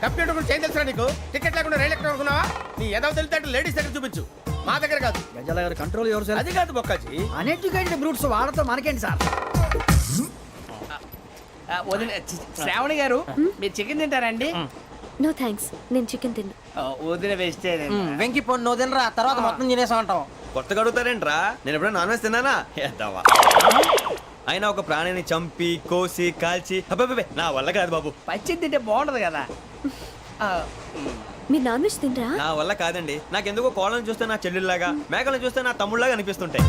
కంప్యూటర్ గురించి ఏం తెలుసా నీకు? టికెట్ లేకుండా రైలు ఎక్కడ అనుకున్నావా? నీ ఏదో తెలితే లేడీస్ దగ్గర చూపించు, మా దగ్గర కాదు. గజాల గారు కంట్రోల్ ఎవరు సార్? అది కాదు బొక్కాజీ. అన్ఎడ్యుకేటెడ్ బ్రూట్స్ వాళ్ళతో మనకేంటి సార్? శ్రావణి గారు మీరు చికెన్ తింటారండి? నో థ్యాంక్స్, నేను చికెన్ తిన్ను. వదిన వేస్తే వెంకి పొన్ను నువ్వు తినరా, తర్వాత మొత్తం తినేసా ఉంటాం. కొత్తగా అడుగుతారేంట్రా? నేను ఎప్పుడైనా నాన్ వెజ్ తిన్నానా? ఎద్దావా. అయినా ఒక ప్రాణిని చంపి కోసి కాల్చి అబ్బబ్బే నా వల్ల కాదు బాబు. పచ్చి తింటే బాగుంటది కదా. మీరు నాన్ వెజ్ తినరా? నా వల్ల కాదండి. నాకెందుకో కోళ్ళని చూస్తే నా చెల్లెళ్ళలాగా, మేకలను చూస్తే నా తమ్ముళ్ళలాగా అనిపిస్తుంటాయి.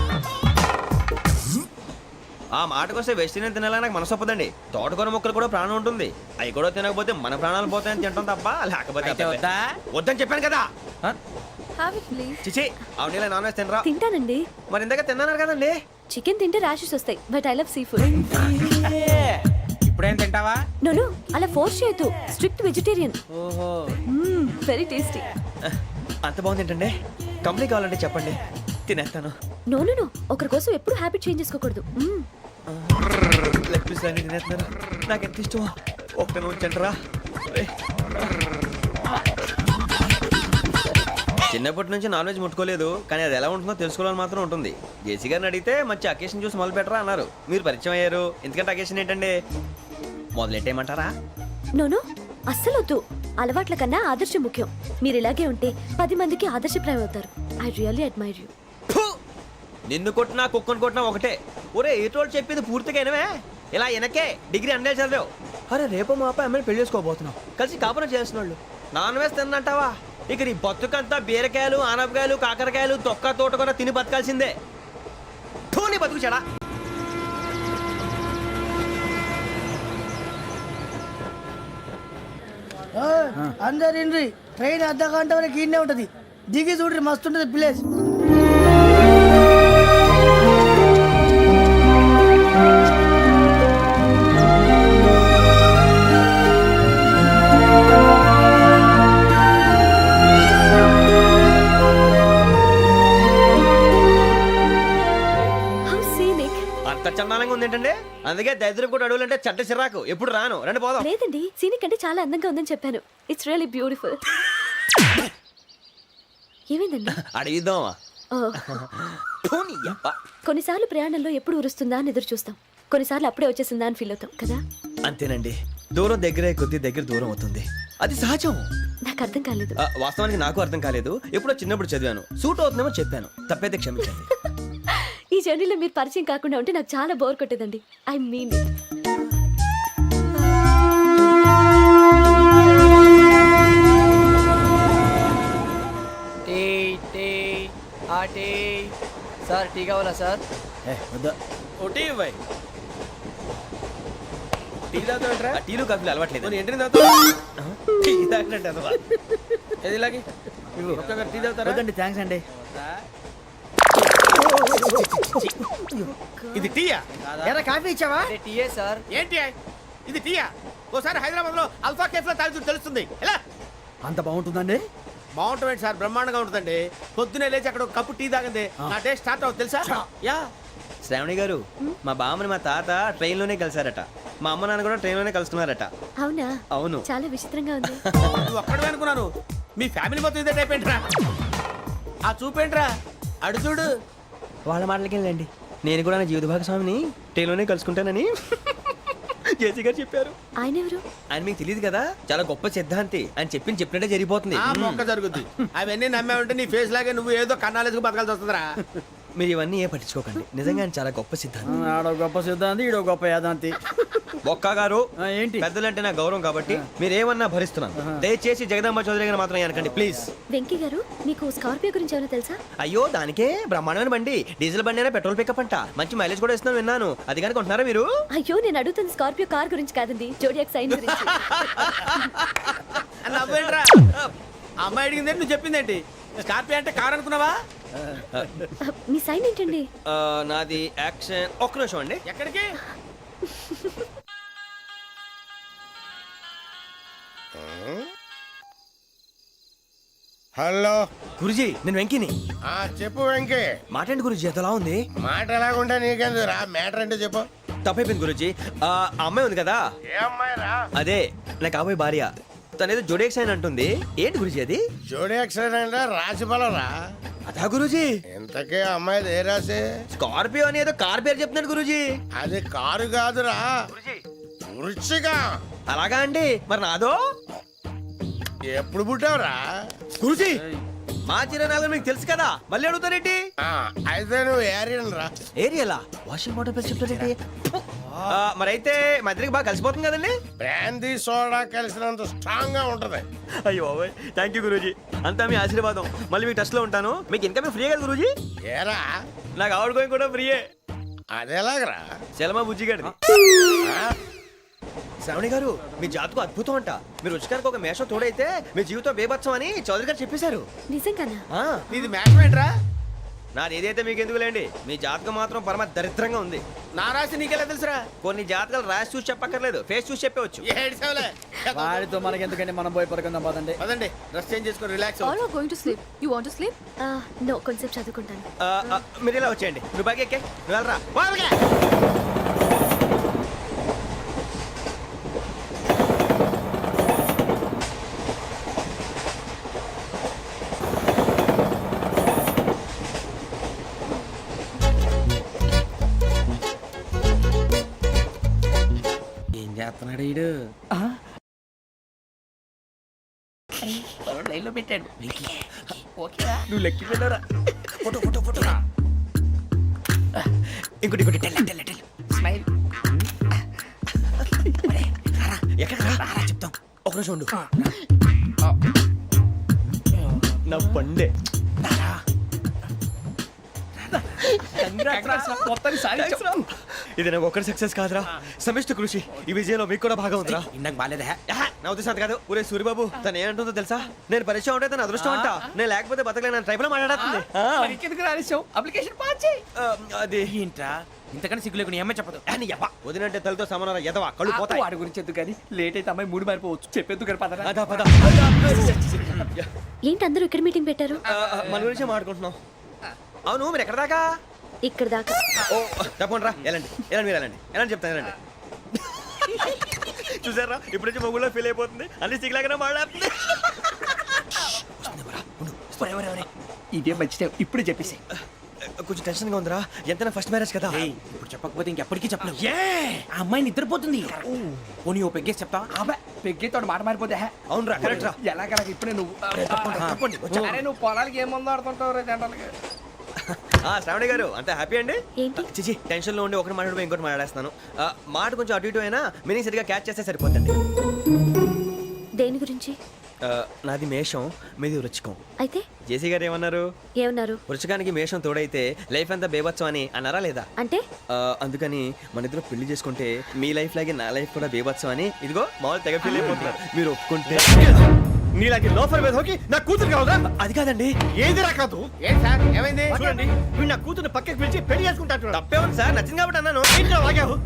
ఆ మాటకొస్తే వెస్టిరియన్ తినాలని నాకు మనసు ఒప్పదండి. తోటకూర మొక్కలు కూడా ప్రాణం ఉంటుంది. అవి కూడా తినకపోతే మన ప్రాణాలు పోతాయని తింటాం తప్ప లేకపోతే వద్దా? వద్దని చెప్పాను కదా. Have it please. చిచి అవునీ నాన్ వెజ్ తినరా? తింటానండి. మరి ఇందాక తిన్నాను కదండి. చికెన్ తింటే ర్యాషెస్ వస్తాయి, but I love sea food. ఇప్పుడేం తింటావా? నో అలా ఫోర్స్ చేయొద్దు. Strict vegetarian. ఓహో వెరీ టేస్టీ. అంత బాగుంది ఏంటండి? కంపెనీ కావాలంటే చెప్పండి, తినేస్తాను. నో ఒకరి కోసం ఎప్పుడు హ్యాబిట్ చేంజ్ చేసుకోకూడదు. లెగ్ పీస్ అన్ని తినేస్తున్నారు. నాకు ఎంత ఇష్టమో. ఒకటి ఉంచండిరా. చిన్నప్పటి నుంచి నాన్ వెజ్ ముట్టుకోలేదు, కానీ అది ఎలా ఉంటుందో తెలుసుకోవాలని మాత్రం ఉంటుంది. జేసీ గారిని అడిగితే మంచి అకేషన్ చూసి మొదలు పెట్టరా అన్నారు. మీరు పరిచయం అయ్యారు. ఎందుకంటే అకేషన్ ఏంటండి? మొదలెట్టేయమంటారా? నో అస్సలు వద్దు. అలవాట్ల కన్నా ఆదర్శం ముఖ్యం. మీరు ఇలాగే ఉంటే 10 మందికి ఆదర్శప్రాయం అవుతారు. I really admire you. నిన్ను కొట్టినా కుక్కను కొట్టినా ఒకటే. ఒరే ఏటోళ్ళు చెప్పింది పూర్తిగా వినవే. ఇలా వెనకే డిగ్రీ అన్నే చదివావు. అరే రేపు మా అబ్బాయి అమ్మాయిని పెళ్లి చేసుకోబోతున్నావు. కలిసి కాపురం చేసిన వాళ్ళు నాన్ వెజ్ తిన్నంటావా? ఇక నీ బతుకంతా బీరకాయలు ఆనపకాయలు కాకరకాయలు తొక్క తోట కూడా తిని బతకాల్సిందే. నీ బతుకు చెడా. అందరు ఇండ్రి, ట్రైన్ అర్ధ గంట వరకు ఇన్నే ఉంటది. దిగి చూడ్రి, మస్తు ఉంటది ప్లేస్. అంత చందానంగా ఉంది ఏంటండి? అందుకే దరిద్రం కూడా అడవులంటే చెడ్డ చిరాకు. ఎప్పుడు రాను. రండి పోదాం. లేదండి, సీనిక్ అంటే చాలా అందంగా ఉందని చెప్పాను. It's really beautiful. ఏమైందండి? అడిగిద్దామా? కొన్నిసార్లు ప్రయాణంలో ఎప్పుడు ఉరుస్తుందా అని ఎదురు చూస్తాం. కొన్నిసార్లు అప్పుడే వచ్చేసిందా అని ఫీల్ అవుతాం కదా. అంతేనండి. దూరం దగ్గరే కొద్ది దగ్గర దూరం అవుతుంది. అది సహజం. నాకు అర్థం కాలేదు. వాస్తవానికి నాకు అర్థం కాలేదు. ఎప్పుడో చిన్నప్పుడు చదివాను. సూట్ అవుతుందేమో చెప్పాను. తప్పైతే క్షమించండి. ఈ జర్నీలో మీరు పరిచయం కాకుండా ఉంటే నాకు చాలా బోర్ కొట్టేదండి. I mean it. Sir tea కావాలా సార్? ఒకటి ఇవ్వాయి. టీ తాగుతాంట్రా? టీలు కాఫీలు అలవాట్లేదు. ఏంటి తాగుతావు? టీ తాగినట్టు అదవా. ఏది ఇలాగే ఒక్కొక్కరు టీ తాగుతారా? థ్యాంక్స్ అండి. ఇది టీయా? ఎరా కాఫీ ఇచ్చావా? టీయే సార్. ఏంటి ఇది టీయా? ఓసారి హైదరాబాద్ లో అల్ఫా కేఫ్ లో తాగి తెలుస్తుంది. ఎలా అంత బాగుంటుందండి? బాగుంటుంది సార్, బ్రహ్మాండంగా ఉంటుందండి. పొద్దునే లేచి అక్కడ ఒక కప్పు టీ తాగింది నా డే స్టార్ట్ అవుతుంది తెలుసా? యా. శ్రావణి గారు, మా బామ్మని మా తాత ట్రైన్ లోనే కలిసారట. మా అమ్మ నాన్న కూడా ట్రైన్ లోనే కలుసుకున్నారట. అవునా? అవును. చాలా విచిత్రంగా ఉంది. నువ్వు అక్కడే అనుకున్నాను. మీ ఫ్యామిలీ మొత్తం ఇదే టైప్ ఏంట్రా? ఆ చూపేంట్రా అడు చూడు. వాళ్ళ మాటలకి వెళ్ళండి. నేను కూడా నా జీవిత భాగస్వామిని ట్రైన్లోనే కలుసుకుంటానని జేసీ గారు చెప్పారు. ఆయన ఎవరు? ఆయన మీకు తెలియదు కదా, చాలా గొప్ప సిద్ధాంతి అని చెప్పినట్టే జరిగిపోతుంది. ఆ మొక్క జరుగుద్ది. అవన్నీ నమ్మే ఉంటే నీ ఫేస్ లాగే నువ్వు ఏదో కన్నాలేసుకు బతకాల్సి వస్తుందిరా. మీరు ఇవన్నీ ఏ పట్టించుకోకండి, నిజంగా ఆయన చాలా గొప్ప సిద్ధాంతి. ఆడో గొప్ప సిద్ధాంతి, ఈడో గొప్ప యాదాంతి. బొక్క గారు ఏంటి? పెద్దలంటే నా గౌరవం కాబట్టి మీరేమన్నా భరిస్తున్నాను. దయచేసి జగదాంబ చౌదరి గారు మాత్రం అనకండి ప్లీజ్. వెంకీ గారు, మీకు స్కార్పియో గురించి ఏమైనా తెలుసా? అయ్యో దానికే బ్రహ్మాండమైన బండి, డీజిల్ బండి అయినా పెట్రోల్ పికప్ అంట, మంచి మైలేజ్ కూడా ఇస్తున్నాను విన్నాను. అది కనుక ఉంటున్నారా మీరు? అయ్యో, నేను అడుగుతుంది స్కార్పియో కార్ గురించి కాదండి, జోడియాక్ సైన్ గురించి. నవ్వేంట్రా? అమ్మాయి అడిగింది నువ్వు చెప్పిందేంటి? స్కార్పియో అంటే కార్ అనుకున్నావా? మీ సైన్ ఏంటండి? నాది యాక్షన్. ఒక్క నిమిషం అండి. ఎక్కడికి? హలో గురుజీ, నేను వెంకీని. చెప్పు వెంకీ. మాటండి గురుజీ, ఎంతలా ఉంది? మాట ఎలాగుంటా నీకెందుకు రా, మ్యాటర్ అంటే చెప్పు. తప్పైపోయింది గురుజీ. ఆ అమ్మాయి ఉంది కదా, ఏ అమ్మాయి రా? అదే నా కాబోయే భార్య. తనేదో జోడేక్స్ అని అంటుంది. ఏంటి గురుజీ అది? జోడి యాక్సిడెంట్ రాసి బలరా. అదా గురుజీ? ఇంతకే అమ్మాయి ఏ రాసి? స్కార్పియో అని ఏదో కార్ పేరు చెప్తున్నాడు గురుజీ. అది కారు కాదురా, వృచ్చిక. అలాగా అండి, మరి నాదో? ఎప్పుడు పుట్టావురా? గురుజీ, మా చిరనాలు మీకు తెలుసు కదా, మళ్ళీ అడుగుతారేంటి? అయితే నువ్వు ఏరియన్ రా. ఏరియలా? వాషింగ్ వాటర్ పేరు చెప్తారేంటి? మరైతే మా ఇద్దరికి బాగా కలిసిపోతుంది కదండి? బ్రాందీ సోడా కలిసినంత స్ట్రాంగ్ గా ఉంటది. అయ్యో థ్యాంక్ యూ గురూజీ, అంతా మీ ఆశీర్వాదం. మళ్ళీ మీ టచ్ లో ఉంటాను. మీకు ఇంకా ఫ్రీ కదా గురూజీ? ఏరా, నాకు ఆవిడ గోయింగ్ కూడా ఫ్రీయే. అదేలాగరా? చలమా బుజ్జి గారిది. శ్రావణి గారు, మీ జాతకు అద్భుతం అంట. మీరు రుచికారికి ఒక మేషం తోడైతే మీ జీవితం బేబత్సం అని చౌదరి గారు చెప్పేశారు. నిజంగానా? నీది మ్యాచ్ ఏంట్రా? నాది ఏదైతే మీకు ఎందుకులేండి, మీ జాతకం మాత్రం పరమ దరిద్రంగా ఉంది. నా రాసి నీకెలా తెలుసురా? కొన్ని జాతకాలు రాసి చూసి చెప్పక్కర్లేదు, ఫేస్ చూసి చెప్పవచ్చు. ఏడ్చావులే. వాడితో మనకి ఎందుకంటే మనం పోయి పడుకుందాం పదండి. పదండి, డ్రెస్ చేంజ్ చేసుకొని relax All are going to sleep. You want to sleep? No, కొంచెం చదువుకుంటాను. మీరు ఇలా వచ్చేయండి. నువ్వు బాగా ఎక్కే, నువ్వు వెళ్ళరా. ఏం చేస్తున్నాడు ఈడు? లైన్లో పెట్టాడు. నువ్వు లెక్కి వెళ్ళరా. Photo photo photo. ఇంకోటి ఇంకోటి టెల్ టెల్ టెల్. స్మైల్. ఎక్కడ చెప్తాం. ఒక రోజు ఉండు. నా పండే. మొత్తాన్ని సాధించాం. ఇది నాకు ఒక్కరి సక్సెస్ కాదురా, సమిష్టి కృషి. ఈ విజయంలో మీకు కూడా భాగం ఉందిరా. ఇందాక బాగాలేదా? నా ఉద్దేశం కాదు. ఊరే సూరిబాబు, తను ఏమంటుందో తెలుసా? నేను పరిచయం ఉంటే తన అదృష్టం అంట. నేను లేకపోతే బతకలేను ట్రైబ్ లో మాట్లాడుతుంది. ఎందుకు రాలేసావు? అప్లికేషన్ పాస్ చేయి. అది ఏంట్రా ఇంతకన్నా సిగ్గు లేకుండా ఏమై చెప్పదు. వదినంటే తలతో సమానం ఎదవా, కళ్ళు పోతాయి. వాడి గురించి ఎందుకు కానీ లేట్ అయితే అమ్మాయి మూడు మారిపోవచ్చు. చెప్పేందుకు కానీ పదరా. అదా పద. ఏంటి అందరూ ఇక్కడ మీటింగ్ పెట్టారు? మన గురించి మాట్లాడుకుంటున్నాం. అవును, మీరు ఎక్కడ దాకా? ఇక్కడ దాకా. ఓ తప్పకుండా రా, వెళ్ళండి వెళ్ళండి, మీరు వెళ్ళండి వెళ్ళండి, చెప్తాను వెళ్ళండి. చూసారా, ఇప్పుడు నుంచి మొగుల్లో ఫీల్ అయిపోతుంది. అన్ని సిగ్లాగానే మాట్లాడుతుంది. ఇదే మంచి టైం, ఇప్పుడు చెప్పేసి. కొంచెం టెన్షన్ గా ఉందిరా, ఎంతైనా ఫస్ట్ మ్యారేజ్ కదా. ఇప్పుడు చెప్పకపోతే ఇంకెప్పటికీ చెప్పలేవు. ఆ అమ్మాయి నిద్రపోతుంది. పోనీ ఓ పెగ్గేసి చెప్తావా? అబ్బాయి పెగ్గేతో మాట మారిపోతే. అవునురా, కరెక్ట్ రా. ఎలాగలా ఇప్పుడే నువ్వు అరే నువ్వు పొలాలకి ఏం ముందు ఆడుతుంటావు రే జనరల్గా. శ్రావణి గారు, అంత హ్యాపీ అండి? ఏంటి? చిచి, టెన్షన్ లో ఉండి ఒకటి మాట్లాడిపోయి ఇంకోటి మాట్లాడేస్తున్నాను. మాట కొంచెం అటు ఇటు అయినా మీనింగ్ సరిగా క్యాచ్ చేస్తే సరిపోతుంది. దేని గురించి? నాది మేషం, మీది వృచ్చికం. అయితే జేసీ గారు ఏమన్నారు? ఏమన్నారు? వృచ్చికానికి మేషం తోడైతే లైఫ్ అంతా బేబత్సం అని అన్నారా లేదా? అంటే అందుకని మన ఇద్దరు పెళ్లి చేసుకుంటే మీ లైఫ్ లాగే నా లైఫ్ కూడా బేబత్సం అని ఇదిగో మామూలు తెగ ఫీల్ అయిపోతున్నారు. మీరు ఒప్పుకుంటే నీలాంటి లోఫర్ మీద హోకి నా కూతురు కావదా? అది కాదండి. ఏది రాకాదు. ఏం సార్ ఏమైంది? చూడండి, వీడు నా కూతురు పక్కకి పిలిచి పెళ్లి చేసుకుంటాడు. తప్పే ఉంది సార్, నచ్చింది కాబట్టి అన్నాను.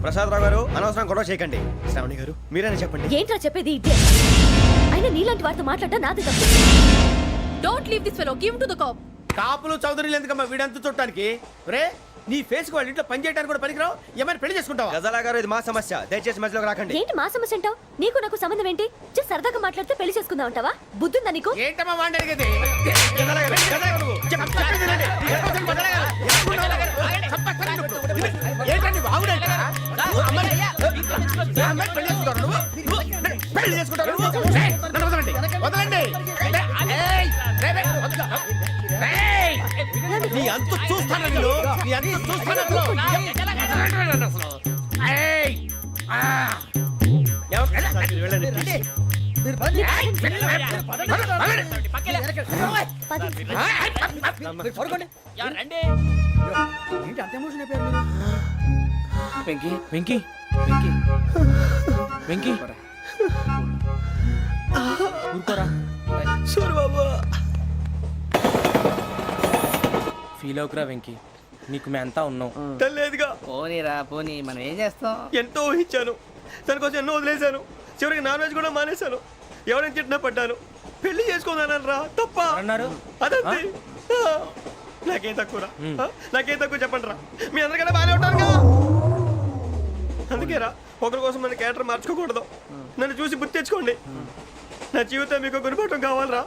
ప్రసాద్ రావు గారు, అనవసరం గొడవ చేయకండి. శ్రావణి గారు, మీరైనా చెప్పండి. ఏంట్రా చెప్పేది? ఇదే అయినా నీలాంటి వారితో మాట్లాడటం నాది తప్పు. Don't leave this fellow, give to the cop. కాపులు చౌదరులు ఎందుకమ్మా వీడంతా చుట్టానికి? రే నీ ఫేస్ కి వాళ్ళ ఇంట్లో పని చేయడానికి కూడా పనికిరావు, ఏమైనా పెళ్లి చేసుకుంటావా? గజాలా గారు, ఇది మా సమస్య, దయచేసి మధ్యలోకి రాకండి. ఏంటి మా సమస్య అంటావు? నీకు నాకు సంబంధం ఏంటి? జస్ట్ సరదాగా మాట్లాడితే పెళ్లి చేసుకుందాం అంటావా? బుద్ధుందా నీకు? ఏంటమ్మా వాడిని అడిగేది? గజాలా గారు, గజాలా గారు, చెప్పండి వినండి. గజాలా గారు, ఏంటండి బాగుండండి? పెళ్లి చేసుకుంటారు నువ్వు? పెళ్లి చేసుకుంటారు నువ్వు? నన్ను వదలండి, వదలండి. నీ అంత చూస్తాను వీళ్ళు, నీ అంత చూస్తాను అసలు. వెళ్ళండి please. ఏంటి అంత ఎమోషన్ అయిపోయారు మీరు? వెంకీ వెంకీ వెంకీ వెంకీ ఊరుకోరా. సూరిబాబు, ఫీల్ అవుకురా వెంకీ, నీకు మేమంతా ఉన్నాం. తెలియదుగా, పోనీరా పోనీ, మనం ఏం చేస్తాం? ఎంతో ఊహించాను, తన కోసం ఎన్నో వదిలేశాను, చివరికి నాన్ వెజ్ కూడా మానేశాను, ఎవరైనా తిట్టినా పడ్డాను, పెళ్లి చేసుకుందానరా తప్ప అన్నారు. అదంతే. నాకేం తక్కువరా, నాకేం తక్కువ చెప్పండి రా, మీ అందరికన్నా బాగానే ఉంటారుగా. అందుకేరా ఒకరి కోసం మన క్యారెక్టర్ మార్చుకోకూడదు, నన్ను చూసి గుర్తు తెచ్చుకోండి. నా జీవితం మీకు గురిపటం కావాలరా.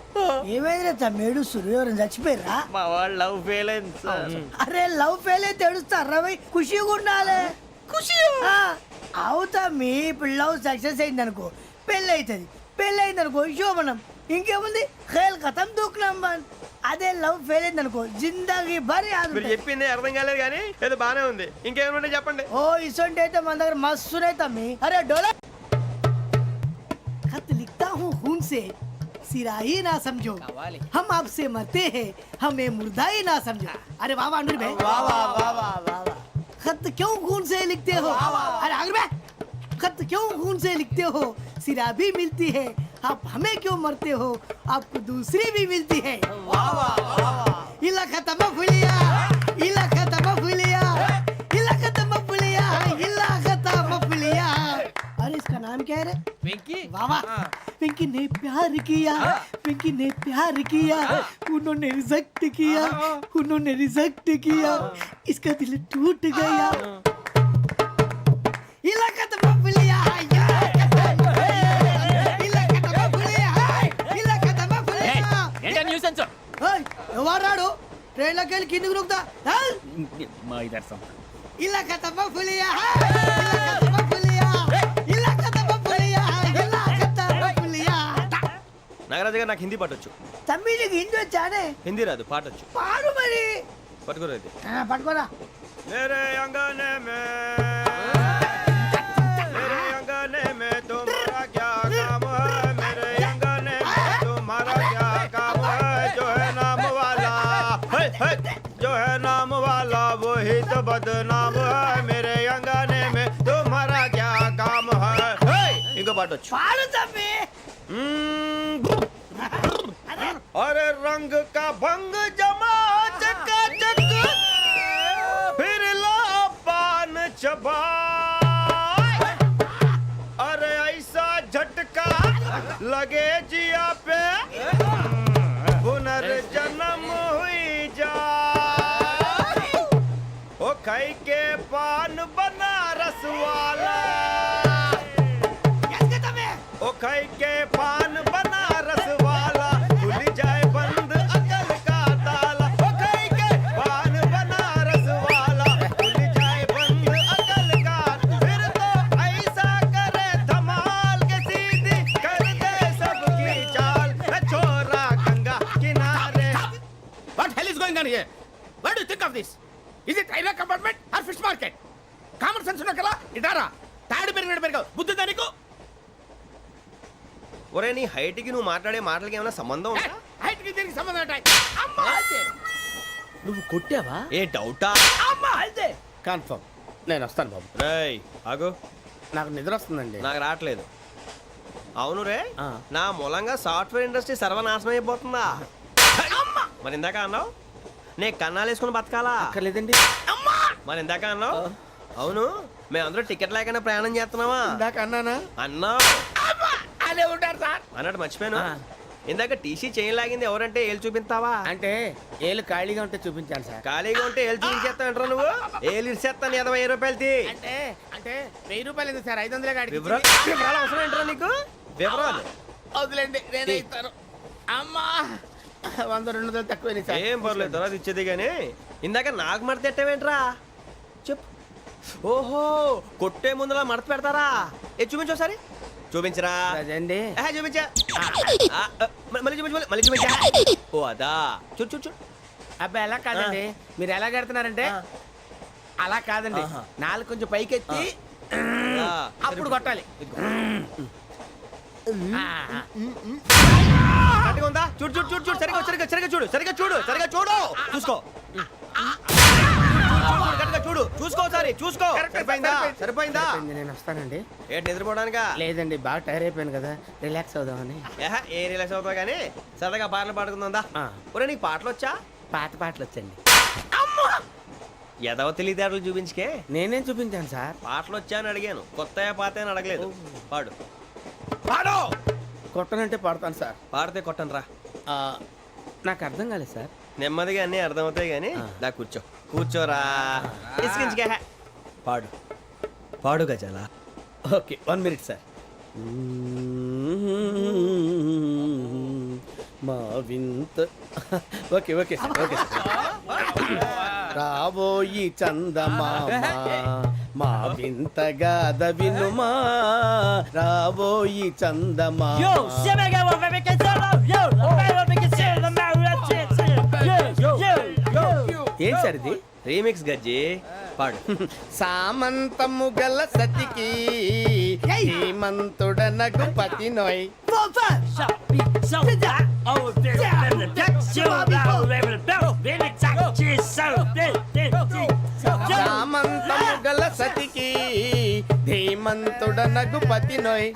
ఏమైందిరా తమ్మేడు సూర్యవరం చచ్చిపోయిరా? మా వాళ్ళు లవ్ ఫెయిల్ అయింది సార్. అరే లవ్ ఫెయిల్ అయితే ఏడుస్తారా భయ్? ఖుషిగా ఉండాలి. ఖుషి అవుతా మీ ఇప్పుడు లవ్ సక్సెస్ అయింది అనుకో పెళ్ళి అవుతుంది, పెళ్ళి అయింది అనుకో శోభనం, ఇంకేముంది ఖేల్ ఖతం దూకునాం బాన్. అదే లవ్ ఫెయిల్ అయింది అనుకో జిందాగీ భారీ మీరు చెప్పింది అర్థం కాలేదు కానీ ఏదో బానే ఉంది, ఇంకేమైనా చెప్పండి. ఓ ఇసొంటి అయితే మన దగ్గర మస్తునే తమ్మి. అరే డోలా खत लिखता हूँ खून से सिरा ही ना समझो, हम आपसे मरते हैं हमें मुर्दा ही ना समझो. अरे वाह वाह अनुर भाई, वाह वाह वाह वाह वाह. खत क्यों खून से लिखते हो? अरे अनुर भाई, खत क्यों खून से लिखते हो? सिरा भी मिलती है, आप हमें क्यों मरते हो? आपको दूसरी भी मिलती है. वाह वाह वाह. इला खत्म फुलिया, इला खत्म फुलिया, इला खत्म फुलिया, इला खत्म फुलिया. अरे इसका नाम क्या है रे? వెంకీ वाह वाह. पिंकी ने प्यार किया, पिंकी ने प्यार किया, उन्होंने रिजेक्ट किया, उन्होंने रिजेक्ट किया, इसका दिल टूट गया. इलाका तो बबलिया है, इलाका तो बबलिया है, इलाका तो बबलिया. ఏంటా న్యూసెన్స్? ओए ఎవరు రాడు? ట్రైన్ లోకి వెళ్ళి కిందికి నొక్కుతా. మా ఇదర్శం इलाका तो बबलिया है, इलाका तो बबलिया, इलाका तो बबलिया, इलाका तो बबलिया. నాగరాజు గారు, నాకు హిందీ పాటొచ్చు. తమ్మి నీకు హిందీ వచ్చానే? హిందీ రాదు, పాటొచ్చు. పాడు మరి. పట్టుకోరైతే. పట్టుకోరా. मेरे अंगने में, मेरे अंगने में तुम्हारा क्या काम है? मेरे अंगने में तुम्हारा क्या काम है? जो है नाम वाला, जो है नाम वाला वही तो बदनाम है. मेरे अंगने में तुम्हारा क्या काम है? इनको पाटो. పాడు తమ్మి. अरे रंग का भंग जमा चकाचक, फिर ला पान चबा. अरे ऐसा झटका लगे जिया पे, पुनर्जन्म हुई जा. ओ खाई के पान बनारस वाला, ओ खाई के पान बनारस वाला, खुल जाए बंद अकल का ताला. ओ खाई के पान बनारस वाला, खुल जाए बंद अकल का. फिर तो ऐसा करे धमाल के सीधी कर दे सबकी चाल. छोरा गंगा किनारे. What hell is going on here? What do you think of this? Is it railway compartment or fish market? Common sense ఉన్న కదా ఇదారా తాడు పెరిగినట్టు బుద్ధి దానికి. ఒరే, నీ హైట్ కి నువ్వు మాట్లాడే మాటలకి ఏమైనా సంబంధం ఉందా? హైట్ కి దీనికి సంబంధం ఉంటాయి. అమ్మా నువ్వు కొట్టావా? ఏ డౌటా? అమ్మా అయితే కన్ఫర్మ్. నేను వస్తాను బాబు. రేయ్ ఆగు, నాకు నిద్ర వస్తుందండి. నాకు రావట్లేదు. అవును రే, నా మూలంగా సాఫ్ట్వేర్ ఇండస్ట్రీ సర్వనాశనం అయిపోతుందా? మరి ఇందాక అన్నావు నే కన్నాలు వేసుకుని బతకాలా? అక్కర్లేదండి. మరి ఇందాక అన్నావు అవును మేమందరూ టికెట్ లేకుండా ప్రయాణం చేస్తున్నావా? ఇందాక అన్నానా? అన్నావు అదే ఉంటారు సార్ అన్నట్టు మర్చిపోయాను. ఇందాక టీసీ చేయి లాగింది ఎవరంటే ఏళ్ళు చూపిస్తావా? అంటే ఏళ్ళు ఖాళీగా ఉంటే చూపించాను సార్. ఖాళీగా ఉంటే ఏళ్ళు చూపించేస్తానంటారా నువ్వు? ఏళ్ళు ఇచ్చేస్తాను 20 రూపాయలది. అంటే అంటే 1000 రూపాయలు ఎందుకు సార్? 500 కాడికి వివరాలు అవసరం ఏంట్రా నీకు? వివరాలు వదిలేండి, నేనే ఇస్తాను. అమ్మా 100 200 తక్కువ సార్. ఏం పర్లేదు, తర్వాత ఇచ్చేది కానీ ఇందాక నాకు మడత పెట్టావేంట్రా? చెప్పు. ఓహో, కొట్టే ముందులా మడత పెడతారా? చూపించు ఒకసారి. చూపించరా. అదండి చూపించా. మళ్ళీ చూపించు, మళ్ళీ చూపించా. ఓ అదా, చూడు చూడు చూడు. అబ్బాయి ఎలా కాదండి, మీరు ఎలా కడుతున్నారంటే అలా కాదండి, నాలుగు కొంచెం పైకెత్తి అప్పుడు కొట్టాలి. కరెక్ట్గా ఉందా? చూడు చూడు చూడు చూడు, సరిగా సరిగా సరిగా చూడు, సరిగా చూడు, సరిగా చూడు, చూసుకో. కరెక్ట్గా చూడు, చూసుకో ఒకసారి, చూసుకో. సరిపోయిందా? సరిపోయిందా? నేను వస్తానండి. ఏంటి నిద్రపోవడానికా? లేదండి, బాగా టైర్ అయిపోయాను కదా, రిలాక్స్ అవుదామని. ఏ రిలాక్స్ అవుతావు కానీ సరదాగా పాటలు పాడుకుందా? ఒరే నీకు పాటలు వచ్చా? పాత పాటలు వచ్చండి. ఎదవ తెలివితేటలు చూపించుకే. నేనేం చూపించాను సార్? పాటలు వచ్చా అని అడిగాను, కొత్త పాత అని అడగలేదు. పాడు పాడు. కొట్టనంటే పడతాను సార్. పాడితే కొట్టను రా. నాకు అర్థం కాలేదు సార్. నెమ్మదిగా అన్నీ అర్థమవుతాయి కానీ దా కూర్చో. కూర్చోరా. ఇసుకించుకే. పాడు పాడు గజాల. Okay, 1 minute sir. మా వింత. Okay okay sir, okay sir. రాబోయి చందమామ మా వింతగా వినుమా, రాబోయి చందమామ. ఏం సార్ ఇది? రీమిక్స్ గజ్జి. పాడు. సామంతము గల సతికి హేమంతుడనగు పతి నోయ్. సామంతము గల సతికి ధీమంతుడనగు పతి నోయ్.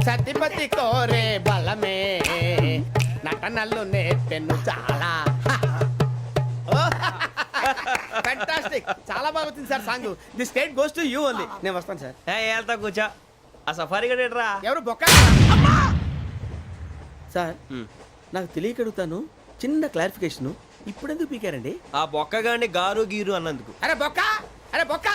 సతిపతి కోరే బలమే నటనలు నేర్పెను చాలా. ఫ్యాంటాస్టిక్, చాలా బాగా వచ్చింది sir song. The state goes to you only. నేను వస్తాను సార్. వెళ్తా కూర్చో. ఆ సఫారీ గడేట్రా. ఎవరు బొక్క సార్? నాకు తెలియక అడుగుతాను, చిన్న క్లారిఫికేషన్. ఇప్పుడు ఎందుకు పీకారండి? ఆ బొక్కగాని గారు గీరు అన్నందుకు. అరే బొక్క, అరే బొక్క.